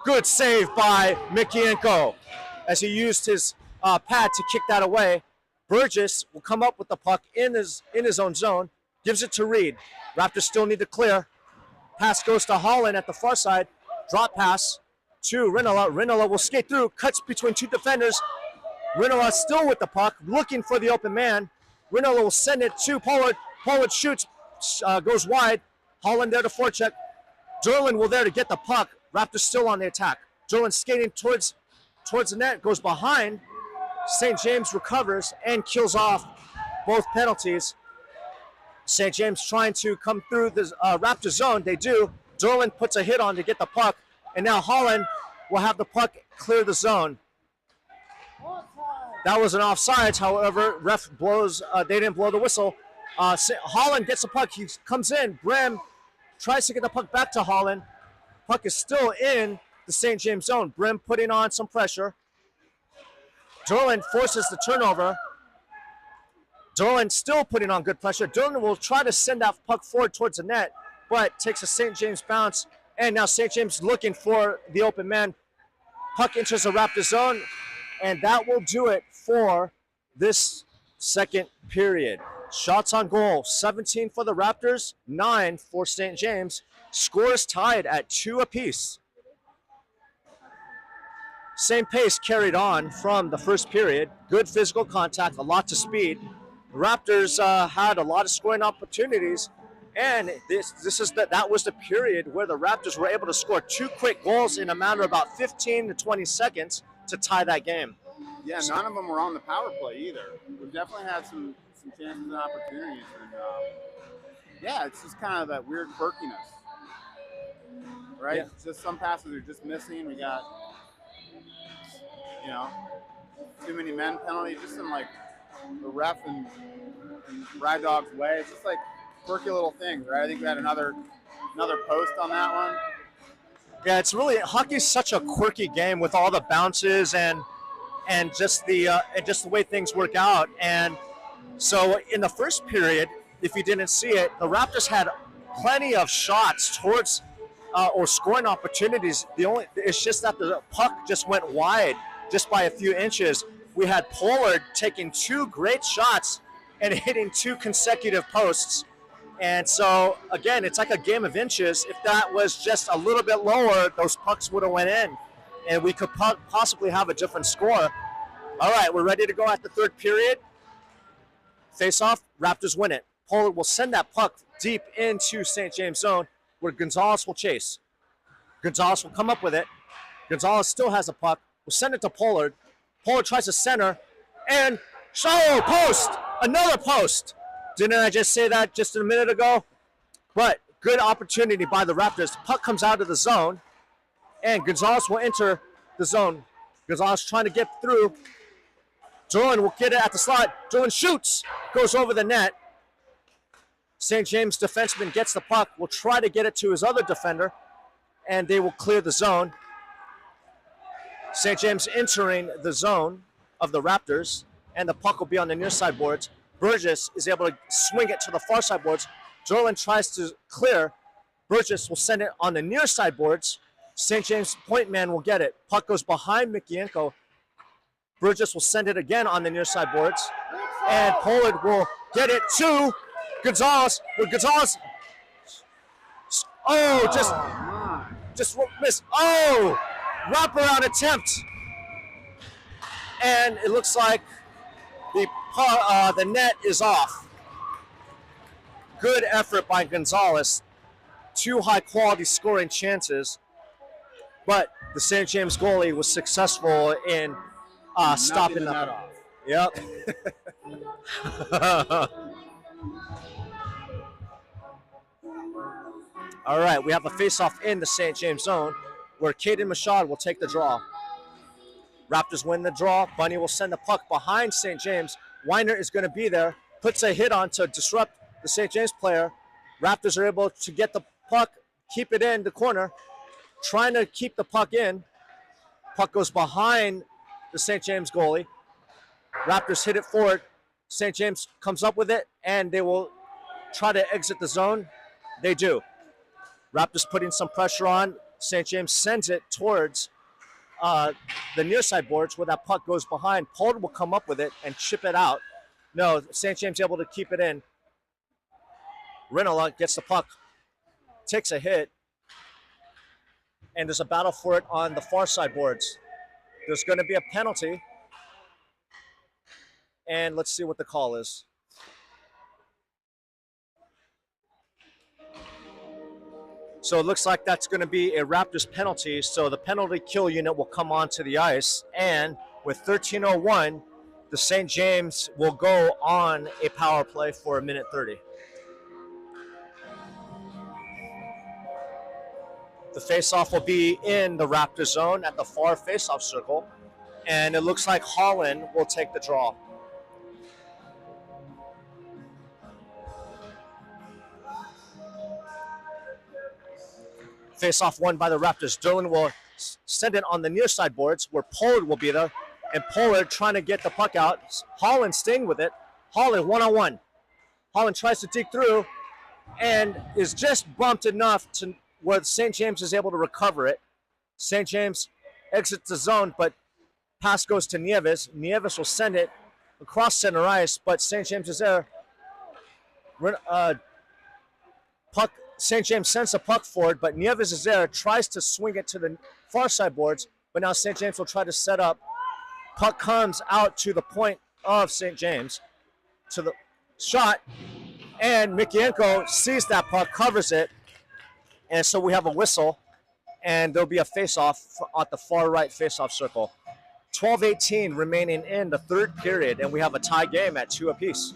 Good save by Mikienko as he used his pad to kick that away. Burgess will come up with the puck in his own zone. Gives it to Reed. Raptors still need to clear. Pass goes to Holland at the far side. Drop pass to Rintola. Rintola will skate through. Cuts between two defenders. Rintola still with the puck. Looking for the open man. Rintola will send it to Pollard. Pollard shoots. Goes wide. Holland there to forecheck. Derlin will there to get the puck. Raptors still on the attack. Derlin skating towards the net. Goes behind. St. James recovers and kills off both penalties. St. James trying to come through the Raptor zone. They do. Derlin puts a hit on to get the puck. And now Holland will have the puck clear the zone. That was an offsides. However, ref blows. They didn't blow the whistle. Holland gets the puck. He comes in. Bram tries to get the puck back to Holland. Puck is still in the St. James zone. Brim putting on some pressure. Derlin forces the turnover. Derlin still putting on good pressure. Derlin will try to send that puck forward towards the net, but takes a St. James bounce. And now St. James looking for the open man. Puck enters the Raptor zone, and that will do it for this second period. Shots on goal, 17 for the Raptors, 9 for St. James. Scores tied at 2 apiece. Same pace carried on from the first period. Good physical contact, a lot to speed. The Raptors had a lot of scoring opportunities, and that was the period where the Raptors were able to score 2 quick goals in a matter of about 15 to 20 seconds to tie that game. Yeah, none of them were on the power play either. We've definitely had some chances and opportunities, and yeah, it's just kind of that weird quirkiness, right? Yeah. It's just some passes are just missing. We got, too many men penalty, just in like the ref and Rad Dog's way. It's just like quirky little things, right? I think we had another post on that one. Yeah, it's really, hockey's such a quirky game with all the bounces and just the way things work out. And so in the first period, if you didn't see it, the Raptors had plenty of shots towards or scoring opportunities. It's just that the puck just went wide just by a few inches. We had Pollard taking 2 great shots and hitting 2 consecutive posts. And so, again, it's like a game of inches. If that was just a little bit lower, those pucks would have went in, and we could possibly have a different score. All right, we're ready to go at the third period. Face-off, Raptors win it. Pollard will send that puck deep into St. James zone, where Gonzalez will chase. Gonzalez will come up with it. Gonzalez still has a puck. We'll send it to Pollard. Pollard tries to center, and post! Another post! Didn't I just say that just a minute ago? But good opportunity by the Raptors. Puck comes out of the zone. And Gonzalez will enter the zone. Gonzalez trying to get through. Derlin will get it at the slot. Derlin shoots. Goes over the net. St. James defenseman gets the puck. Will try to get it to his other defender. And they will clear the zone. St. James entering the zone of the Raptors. And the puck will be on the near side boards. Burgess is able to swing it to the far side boards. Derlin tries to clear. Burgess will send it on the near side boards. St. James point man will get it. Puck goes behind Mikienko. Burgess will send it again on the near side boards. And Pollard will get it to Gonzalez. With Gonzalez. Oh, just missed. Oh, wraparound attempt. And it looks like the net is off. Good effort by Gonzalez. 2 high-quality scoring chances. But the St. James goalie was successful in stopping the net off. Yep. All right, we have a face-off in the St. James zone where Caden Machad will take the draw. Raptors win the draw. Bunny will send the puck behind St. James. Weiner is going to be there. Puts a hit on to disrupt the St. James player. Raptors are able to get the puck, keep it in the corner. Trying to keep the puck in. Puck goes behind the St. James goalie. Raptors hit it forward. St. James comes up with it, and they will try to exit the zone. They do. Raptors putting some pressure on. St. James sends it towards the near side boards where that puck goes behind. Pollard will come up with it and chip it out. No, St. James able to keep it in. Rinola gets the puck, takes a hit, and there's a battle for it on the far side boards. There's going to be a penalty, and let's see what the call is. So it looks like that's going to be a Raptors penalty, so the penalty kill unit will come onto the ice, and with 13:01, the St. James will go on a power play for a minute 30. The faceoff will be in the Raptor zone at the far faceoff circle, and it looks like Holland will take the draw. Faceoff won by the Raptors. Derlin will send it on the near side boards where Pollard will be there, and Pollard trying to get the puck out. Holland staying with it. Holland one-on-one. Holland tries to dig through and is just bumped enough to where St. James is able to recover it. St. James exits the zone, but pass goes to Nieves. Nieves will send it across center ice, but St. James is there. Puck. St. James sends the puck forward, but Nieves is there, tries to swing it to the far side boards, but now St. James will try to set up. Puck comes out to the point of St. James, to the shot, and Mikienko sees that puck, covers it, and so we have a whistle, and there'll be a face-off at the far right face-off circle. 12:18 remaining in the third period, and we have a tie game at 2 apiece.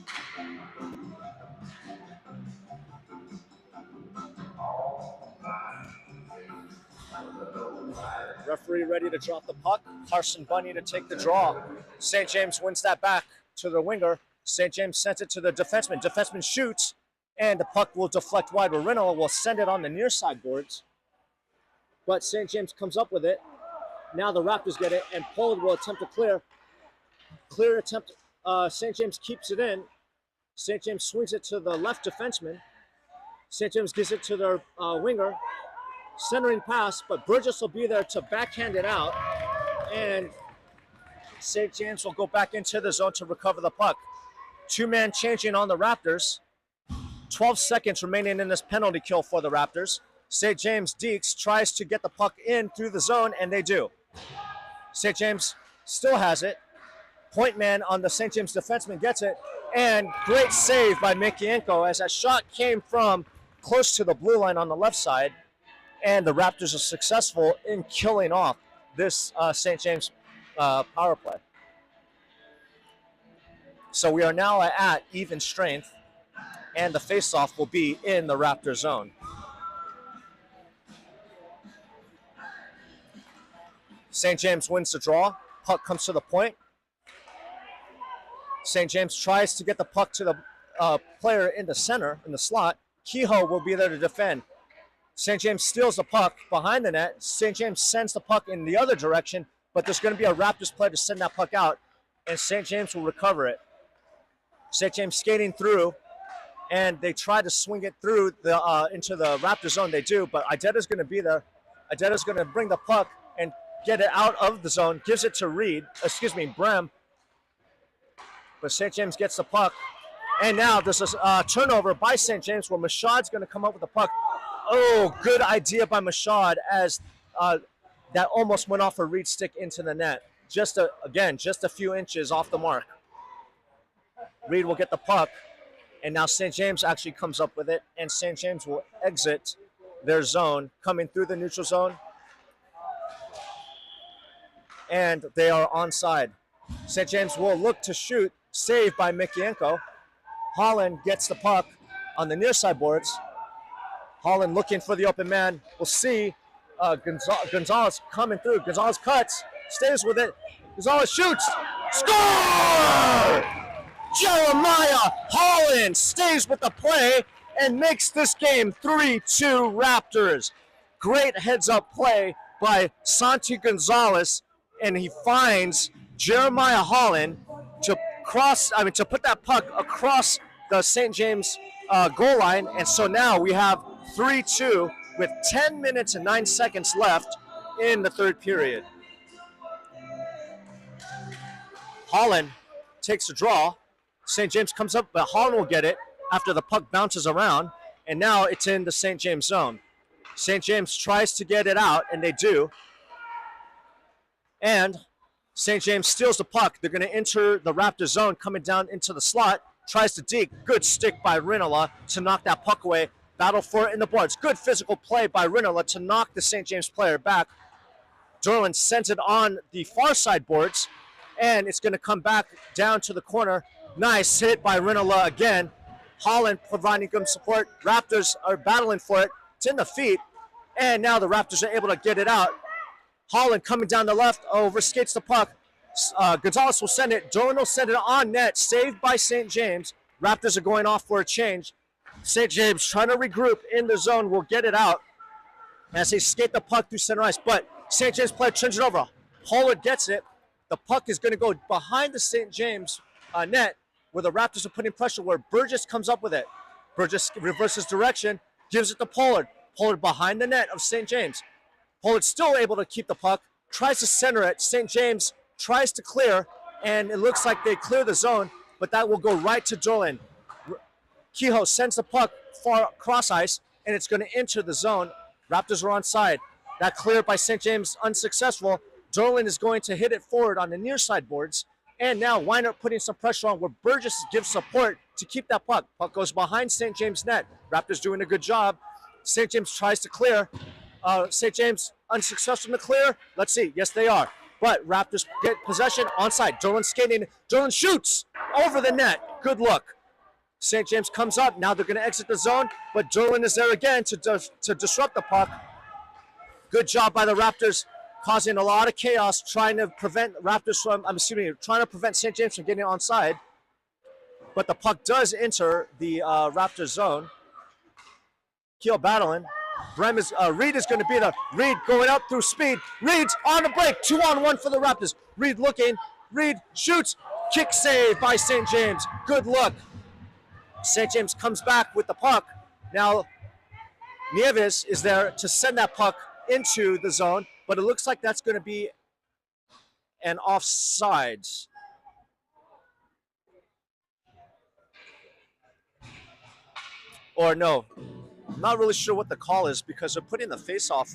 Referee ready to drop the puck. Carson Bunny to take the draw. St. James wins that back to the winger. St. James sends it to the defenseman. Defenseman shoots, and the puck will deflect wide. Rinola will send it on the near side boards. But St. James comes up with it. Now the Raptors get it, and Pollard will attempt to clear. Clear attempt. St. James keeps it in. St. James swings it to the left defenseman. St. James gives it to their winger. Centering pass, but Burgess will be there to backhand it out, and St. James will go back into the zone to recover the puck. 2-man changing on the Raptors. 12 seconds remaining in this penalty kill for the Raptors. St. James Deeks tries to get the puck in through the zone, and they do. St. James still has it. Point man on the St. James defenseman gets it, and great save by Mikienko as that shot came from close to the blue line on the left side. And the Raptors are successful in killing off this St. James power play. So we are now at even strength, and the faceoff will be in the Raptor zone. St. James wins the draw. Puck comes to the point. St. James tries to get the puck to the player in the center, in the slot. Kehoe will be there to defend. St. James steals the puck behind the net. St. James sends the puck in the other direction, but there's going to be a Raptors player to send that puck out, and St. James will recover it. St. James skating through, and they try to swing it through the into the Raptor zone. They do, but Ideta's going to be there. Ideta's going to bring the puck and get it out of the zone, gives it to Brem. But St. James gets the puck. And now there's a turnover by St. James where Mashad's going to come up with the puck. Oh, good idea by Mashad as that almost went off a Reed stick into the net. Just a few inches off the mark. Reed will get the puck. And now St. James actually comes up with it. And St. James will exit their zone, coming through the neutral zone. And they are onside. St. James will look to shoot. Saved by Mikienko. Holland gets the puck on the near side boards. Holland looking for the open man. We'll see Gonzalez coming through. Gonzalez cuts, stays with it. Gonzalez shoots. Score! Jeremiah Holland stays with the play and makes this game 3-2 Raptors. Great heads-up play by Santi Gonzalez, and he finds Jeremiah Holland to put that puck across the St. James goal line. And so now we have 3-2 with 10 minutes and 9 seconds left in the third period. Holland takes a draw. St. James comes up, but Holland will get it after the puck bounces around. And now it's in the St. James zone. St. James tries to get it out, and they do. And St. James steals the puck. They're going to enter the Raptors zone, coming down into the slot. Tries to deke. Good stick by Rinola to knock that puck away. Battle for it in the boards. Good physical play by Rinola to knock the St. James player back. Derlin sends it on the far side boards, and it's going to come back down to the corner. Nice hit by Rinola again. Holland providing good support. Raptors are battling for it. It's in the feet, and now the Raptors are able to get it out. Holland coming down the left, overskates the puck. Gonzalez will send it. Derlin will send it on net. Saved by St. James. Raptors are going off for a change. St. James trying to regroup in the zone. Will get it out as they skate the puck through center ice. But St. James player turns it over. Pollard gets it. The puck is going to go behind the St. James net where the Raptors are putting pressure, where Burgess comes up with it. Burgess reverses direction, gives it to Pollard. Pollard behind the net of St. James. Pollard's still able to keep the puck, tries to center it. St. James tries to clear, and it looks like they clear the zone, but that will go right to Derlin. Kehoe sends the puck far cross ice, and it's going to enter the zone. Raptors are onside. That cleared by St. James, unsuccessful. Derlin is going to hit it forward on the near side boards, and now Weiner putting some pressure on where Burgess gives support to keep that puck. Puck goes behind St. James' net. Raptors doing a good job. St. James tries to clear. St. James unsuccessful in the clear. Let's see. Yes, they are. But Raptors get possession onside. Derlin skating. Derlin shoots over the net. Good look. St. James comes up. Now they're going to exit the zone, but Derlin is there again to disrupt the puck. Good job by the Raptors, causing a lot of chaos, trying to prevent St. James from getting onside. But the puck does enter the Raptors zone. Keel battling. Reed is going to be there. Reed going up through speed. Reed's on the break. 2-on-1 for the Raptors. Reed looking. Reed shoots. Kick save by St. James. Good look. St. James comes back with the puck. Now, Nieves is there to send that puck into the zone, but it looks like that's going to be an offsides. Or no, I'm not really sure what the call is because they're putting the face-off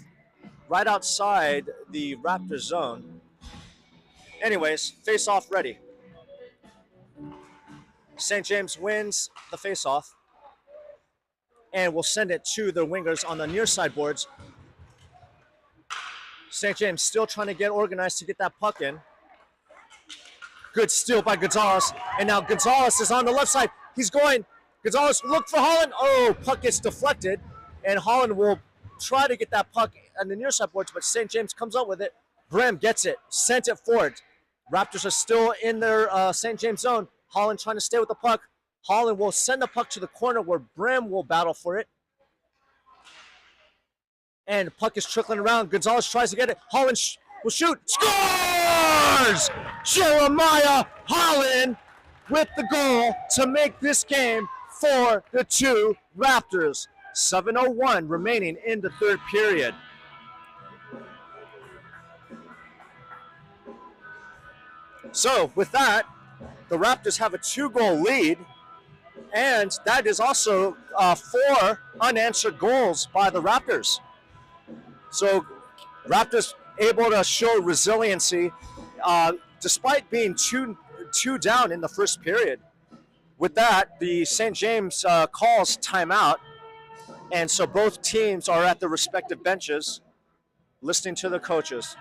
right outside the Raptors zone. Anyways, face-off ready. St. James wins the face-off and will send it to the wingers on the near side boards. St. James still trying to get organized to get that puck in. Good steal by Gonzalez. And now Gonzalez is on the left side. He's going. Gonzalez, look for Holland. Oh, puck gets deflected. And Holland will try to get that puck on the near side boards, but St. James comes up with it. Brim gets it, sent it forward. Raptors are still in their St. James zone. Holland trying to stay with the puck. Holland will send the puck to the corner where Brim will battle for it. And the puck is trickling around. Gonzalez tries to get it. Holland will shoot. Scores! Jeremiah Holland with the goal to make this game for the two Raptors. 7:01 remaining in the third period. So with that, the Raptors have a 2-goal lead, and that is also 4 unanswered goals by the Raptors. So Raptors able to show resiliency despite being two down in the first period. With that, the St. James calls timeout, and so both teams are at their respective benches listening to the coaches.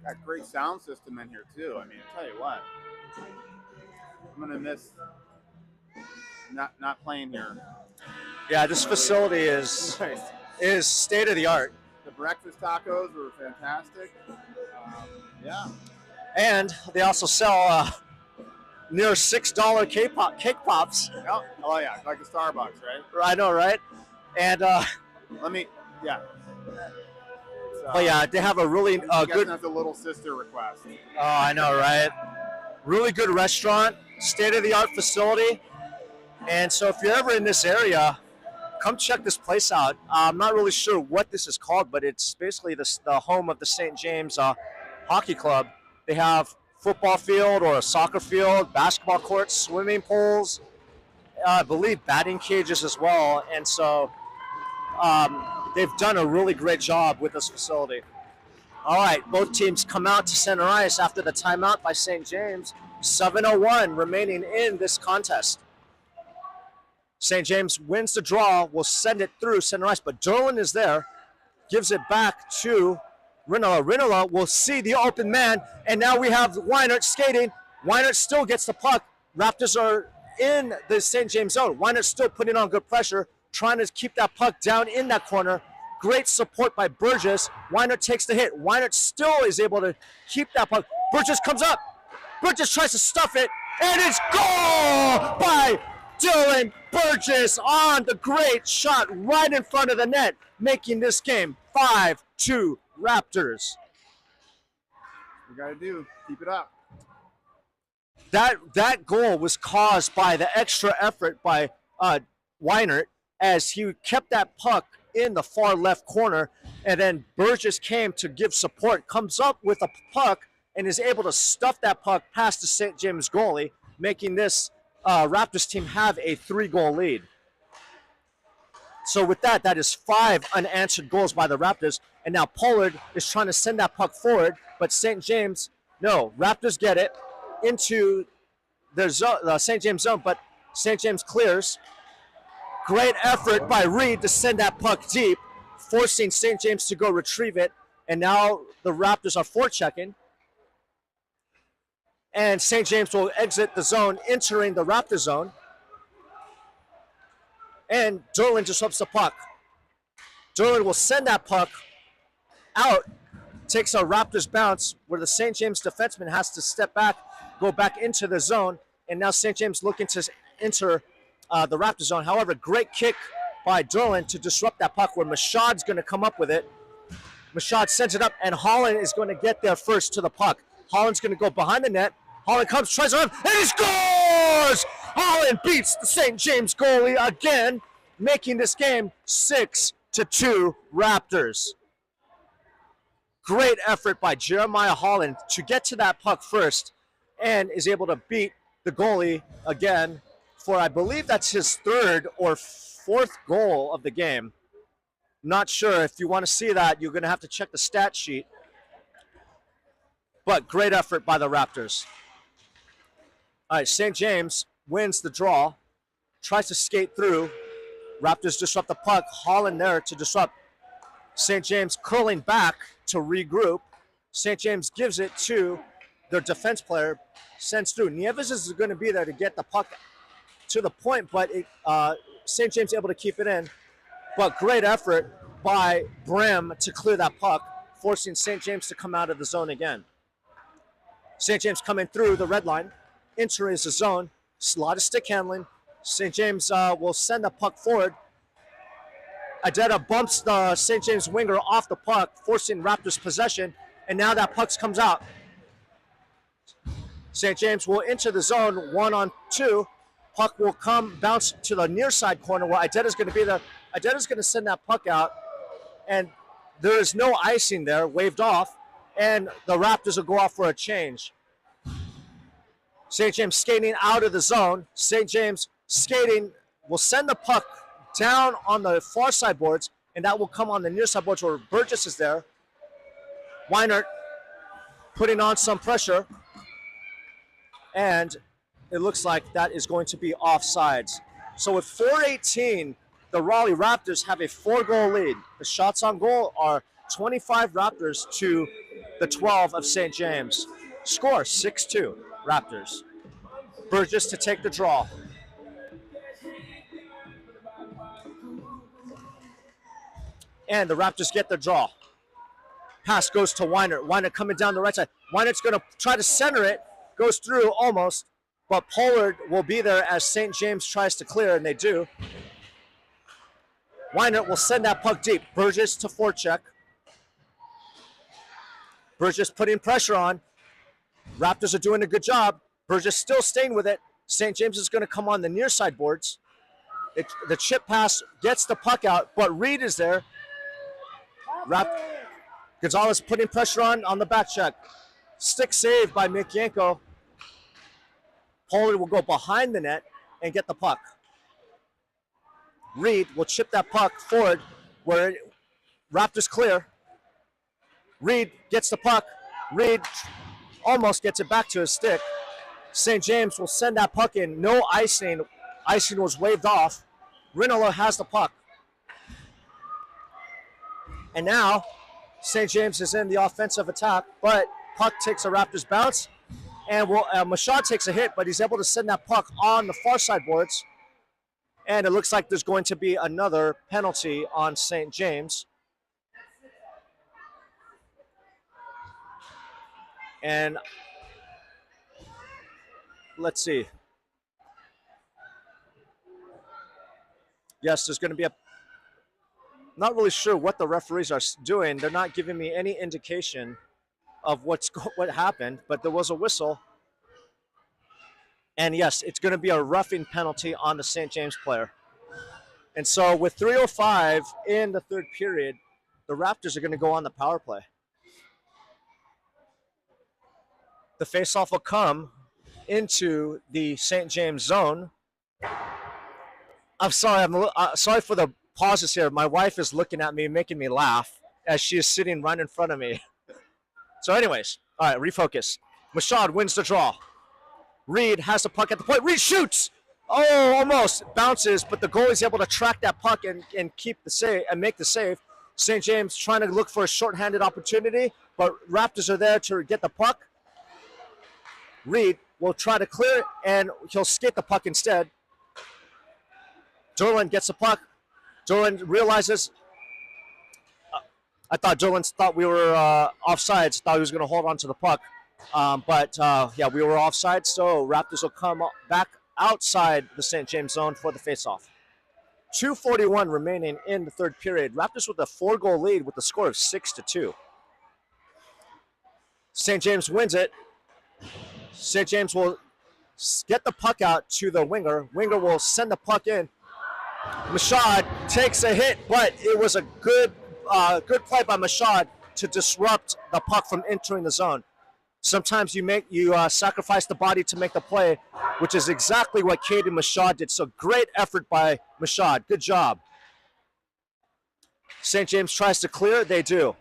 Got great sound system in here too. I mean, I tell you what, I'm gonna miss not playing here. Yeah, this facility is state of the art. The breakfast tacos were fantastic. Yeah. And they also sell near $6 cake pops. Oh yeah, like a Starbucks, right? I know, right? And yeah. But yeah, they have a really good. That's a little sister request. Oh, I know, right? Really good restaurant, state-of-the-art facility. And so if you're ever in this area, come check this place out. I'm not really sure what this is called, but it's basically the home of the St. James Hockey Club. They have football field or a soccer field, basketball courts, swimming pools, I believe batting cages as well. And so they've done a really great job with this facility. All right, both teams come out to center ice after the timeout by St. James. 7:01 remaining in this contest. St. James wins the draw, will send it through center ice, but Derlin is there, gives it back to Rinola. Rinola will see the open man, and now we have Weinert skating. Weinert still gets the puck. Raptors are in the St. James zone. Weinert still putting on good pressure, trying to keep that puck down in that corner. Great support by Burgess. Weinert takes the hit. Weinert still is able to keep that puck. Burgess comes up. Burgess tries to stuff it, and it's goal by Dylan Burgess on the great shot right in front of the net, making this game 5-2 Raptors. We got to do, keep it up. That goal was caused by the extra effort by Weinert as he kept that puck in the far left corner, and then Burgess came to give support, comes up with a puck, and is able to stuff that puck past the St. James goalie, making this Raptors team have a 3-goal lead. So with that is 5 unanswered goals by the Raptors, and now Pollard is trying to send that puck forward, but St. James, no, Raptors get it into their zone, the St. James zone, but St. James clears. Great effort by Reed to send that puck deep, forcing St. James to go retrieve it, and now the Raptors are forechecking. And St. James will exit the zone, entering the Raptor zone. And Derlin disrupts the puck. Derlin will send that puck out, takes a Raptors bounce, where the St. James defenseman has to step back, go back into the zone, and now St. James looking to enter the Raptor zone. However, great kick by Derlin to disrupt that puck, where Mashad's going to come up with it. Mashad sends it up, and Holland is going to get there first to the puck. Holland's going to go behind the net. Holland comes, tries to run, and he scores! Holland beats the St. James goalie again, making this game 6-2 Raptors. Great effort by Jeremiah Holland to get to that puck first, and is able to beat the goalie again for, I believe that's his 3rd or 4th goal of the game. Not sure. If you want to see that, you're going to have to check the stat sheet. But great effort by the Raptors. All right, St. James wins the draw, tries to skate through. Raptors disrupt the puck. Holland there to disrupt. St. James curling back to regroup. St. James gives it to their defense player, sends through. Nieves is going to be there to get the puck to the point, but St. James able to keep it in. But great effort by Brim to clear that puck, forcing St. James to come out of the zone again. St. James coming through the red line, entering the zone, a lot of stick handling. St. James will send the puck forward. Adetta bumps the St. James winger off the puck, forcing Raptors possession, and now that puck comes out. St. James will enter the zone 1-on-2. Puck will come, bounce to the near side corner where Adetta's going to be there. Adetta's going to send that puck out, and there is no icing there, waved off, and the Raptors will go off for a change. St. James skating out of the zone. St. James skating will send the puck down on the far side boards, and that will come on the near side boards where Burgess is there. Weinert putting on some pressure, and it looks like that is going to be offsides. So with 4:18, the Raleigh Raptors have a 4-goal lead. The shots on goal are 25 Raptors to the 12 of St. James. Score 6-2 Raptors. Burgess to take the draw. And the Raptors get the draw. Pass goes to Weinert. Weinert coming down the right side. Weinert's going to try to center it. Goes through almost. But Pollard will be there as St. James tries to clear, and they do. Weinert will send that puck deep. Burgess to forecheck. Burgess putting pressure on. Raptors are doing a good job. Burgess still staying with it. St. James is going to come on the near side boards. The chip pass gets the puck out, but Reed is there. Gonzalez putting pressure on the back check. Stick save by Mick Yanko. Pollard will go behind the net and get the puck. Reed will chip that puck forward where Raptors clear. Reed gets the puck. Reed almost gets it back to his stick. St. James will send that puck in. No icing. Icing was waved off. Rinolo has the puck. And now St. James is in the offensive attack, but puck takes a Raptors bounce. And Mashad takes a hit, but he's able to send that puck on the far side boards. And it looks like there's going to be another penalty on St. James. And let's see. Yes, there's going to be not really sure what the referees are doing. They're not giving me any indication of what happened, but there was a whistle. And yes, it's going to be a roughing penalty on the St. James player. And so with 3:05 in the third period, the Raptors are going to go on the power play. The faceoff will come into the St. James zone. I'm sorry. Sorry for the pauses here. My wife is looking at me, making me laugh as she is sitting right in front of me. So anyways, all right, refocus. Mashad wins the draw. Reed has the puck at the point. Reed shoots. Oh, almost bounces, but the goalie's able to track that puck and keep the save and make the save. St. James trying to look for a shorthanded opportunity, but Raptors are there to get the puck. Reed will try to clear it, and he'll skate the puck instead. Derlin gets the puck. Derlin realizes. I thought Derlin thought we were offsides. Thought he was going to hold on to the puck. But we were offside, so Raptors will come back outside the St. James zone for the faceoff. 2:41 remaining in the third period. Raptors with a 4-goal lead with a score of 6-2. St. James wins it. St. James will get the puck out to the winger. Winger will send the puck in. Mashad takes a hit, but it was a good play by Mashad to disrupt the puck from entering the zone. Sometimes you sacrifice the body to make the play, which is exactly what Caden Mashad did. So great effort by Mashad. Good job. St. James tries to clear. They do.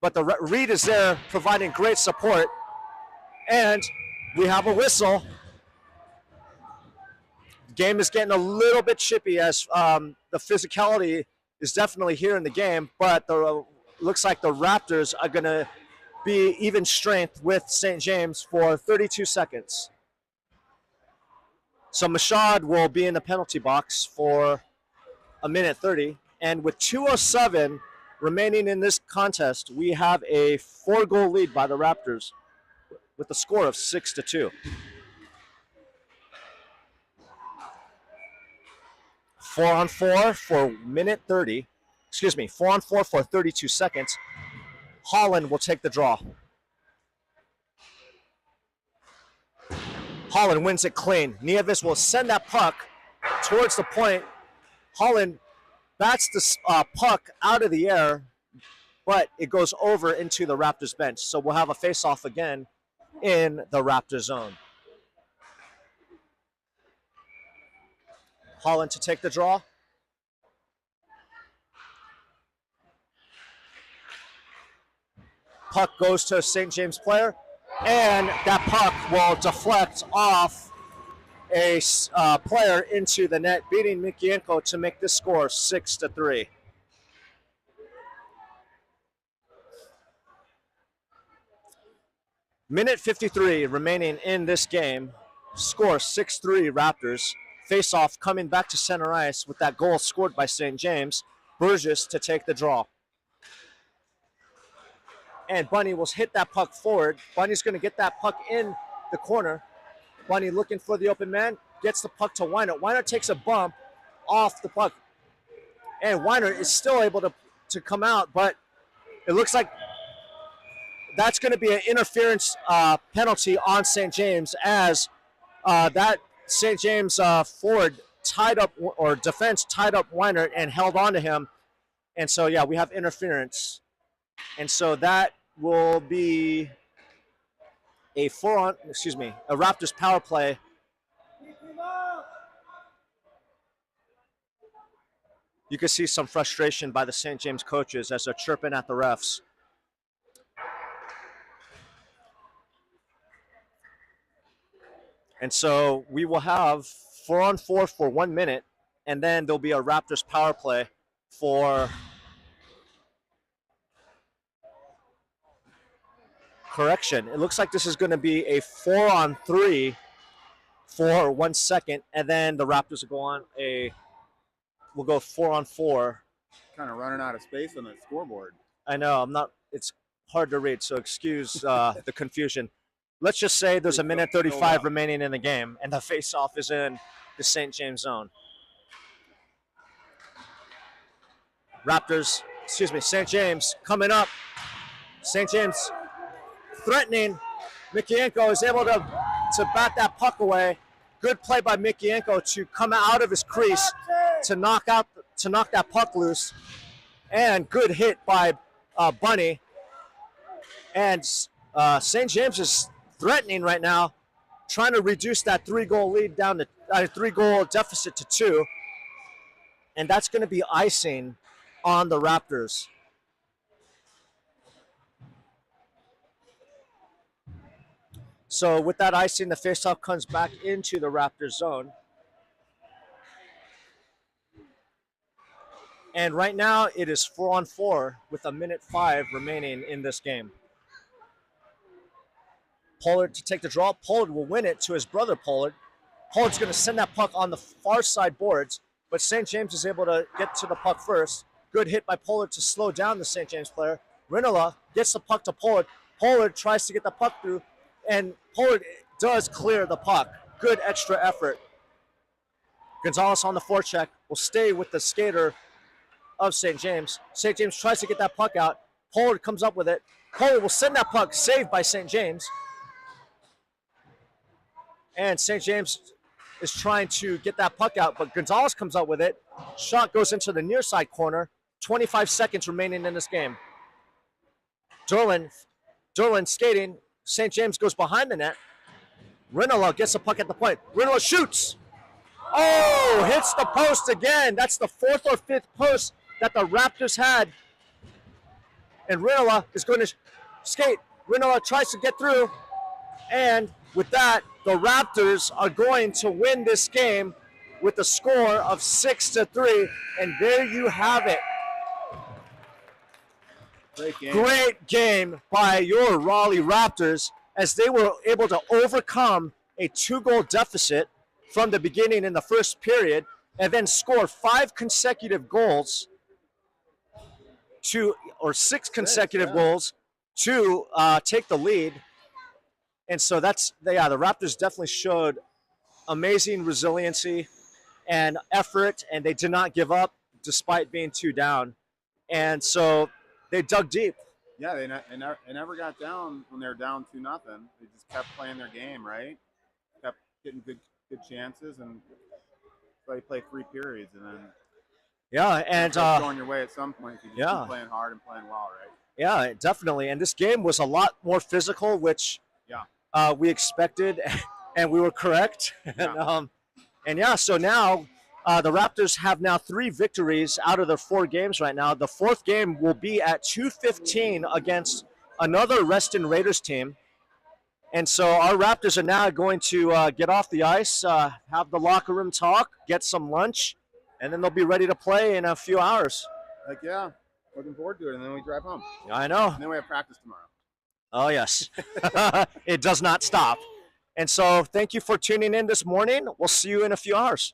But the Reed is there providing great support. And we have a whistle. The game is getting a little bit chippy as the physicality is definitely here in the game, but looks like the Raptors are going to be even strength with St. James for 32 seconds. So Mashad will be in the penalty box for 1:30. And with 2:07 remaining in this contest, we have a 4-goal lead by the Raptors with a score of 6-2. 4-on-4 for minute 30. Excuse me, 4-on-4 for 32 seconds. Holland will take the draw. Holland wins it clean. Nieves will send that puck towards the point. Holland bats the puck out of the air, but it goes over into the Raptors bench. So we'll have a face-off again in the Raptors zone. Holland to take the draw. Puck goes to a St. James player, and that puck will deflect off a player into the net, beating Mikienko to make this score 6-3. Minute 53 remaining in this game. Score 6-3 Raptors. Face-off coming back to center ice with that goal scored by St. James. Burgess to take the draw. And Bunny will hit that puck forward. Bunny's going to get that puck in the corner. Bunny looking for the open man. Gets the puck to Weiner. Weiner takes a bump off the puck. And Weiner is still able to come out, but it looks like that's going to be an interference penalty on St. James, as that St. James forward tied up, or defense tied up Weiner and held on to him. And so, yeah, we have interference. And so that will be a Raptors power play. You can see some frustration by the St. James coaches as they're chirping at the refs. And so we will have 4-on-4 for 1 minute, and then there'll be a Raptors power play for correction. It looks like this is going to be a 4-on-3 for 1 second, and then the Raptors will go 4-on-4. Kind of running out of space on the scoreboard. I know, it's hard to read, so excuse the confusion. Let's just say there's a minute 35 remaining in the game, and the face-off is in the St. James zone. St. James coming up. St. James threatening. Mikienko is able to bat that puck away. Good play by Mikienko to come out of his crease to knock that puck loose. And good hit by Bunny. And St. James is threatening right now, trying to reduce that 3-goal lead down to 3-goal deficit to 2. And that's going to be icing on the Raptors. So with that icing, the faceoff comes back into the Raptors zone. And right now it is 4-on-4 with a minute 5 remaining in this game. Pollard to take the draw. Pollard will win it to his brother Pollard. Pollard's going to send that puck on the far side boards, but St. James is able to get to the puck first. Good hit by Pollard to slow down the St. James player. Rinola gets the puck to Pollard. Pollard tries to get the puck through, and Pollard does clear the puck. Good extra effort. Gonzalez on the forecheck will stay with the skater of St. James. St. James tries to get that puck out. Pollard comes up with it. Pollard will send that puck, saved by St. James. And St. James is trying to get that puck out, but Gonzalez comes up with it. Shot goes into the near side corner. 25 seconds remaining in this game. Derlin skating. St. James goes behind the net. Rinola gets the puck at the point. Rinola shoots. Oh, hits the post again. That's the 4th or 5th post that the Raptors had. And Rinola is going to skate. Rinola tries to get through. And with that, the Raptors are going to win this game with a score of 6-3. And there you have it. Great game by your Raleigh Raptors, as they were able to overcome a 2-goal deficit from the beginning in the first period and then score 5 consecutive goals six consecutive yeah. goals to take the lead. And so the Raptors definitely showed amazing resiliency and effort, and they did not give up despite being 2 down. And so they dug deep. Yeah, they never got down when they were down 2-0. They just kept playing their game, right? Kept getting good chances, and they played 3 periods, and then and going your way at some point if you just yeah, keep playing hard and playing well, right? Yeah, definitely. And this game was a lot more physical, which we expected, and we were correct. Yeah. So now the Raptors have now 3 victories out of their 4 games right now. The 4th game will be at u15 against another Reston Raiders team. And so our Raptors are now going to get off the ice, have the locker room talk, get some lunch, and then they'll be ready to play in a few hours. Like, yeah, looking forward to it, and then we drive home. I know. And then we have practice tomorrow. Oh, yes. It does not stop. And so thank you for tuning in this morning. We'll see you in a few hours.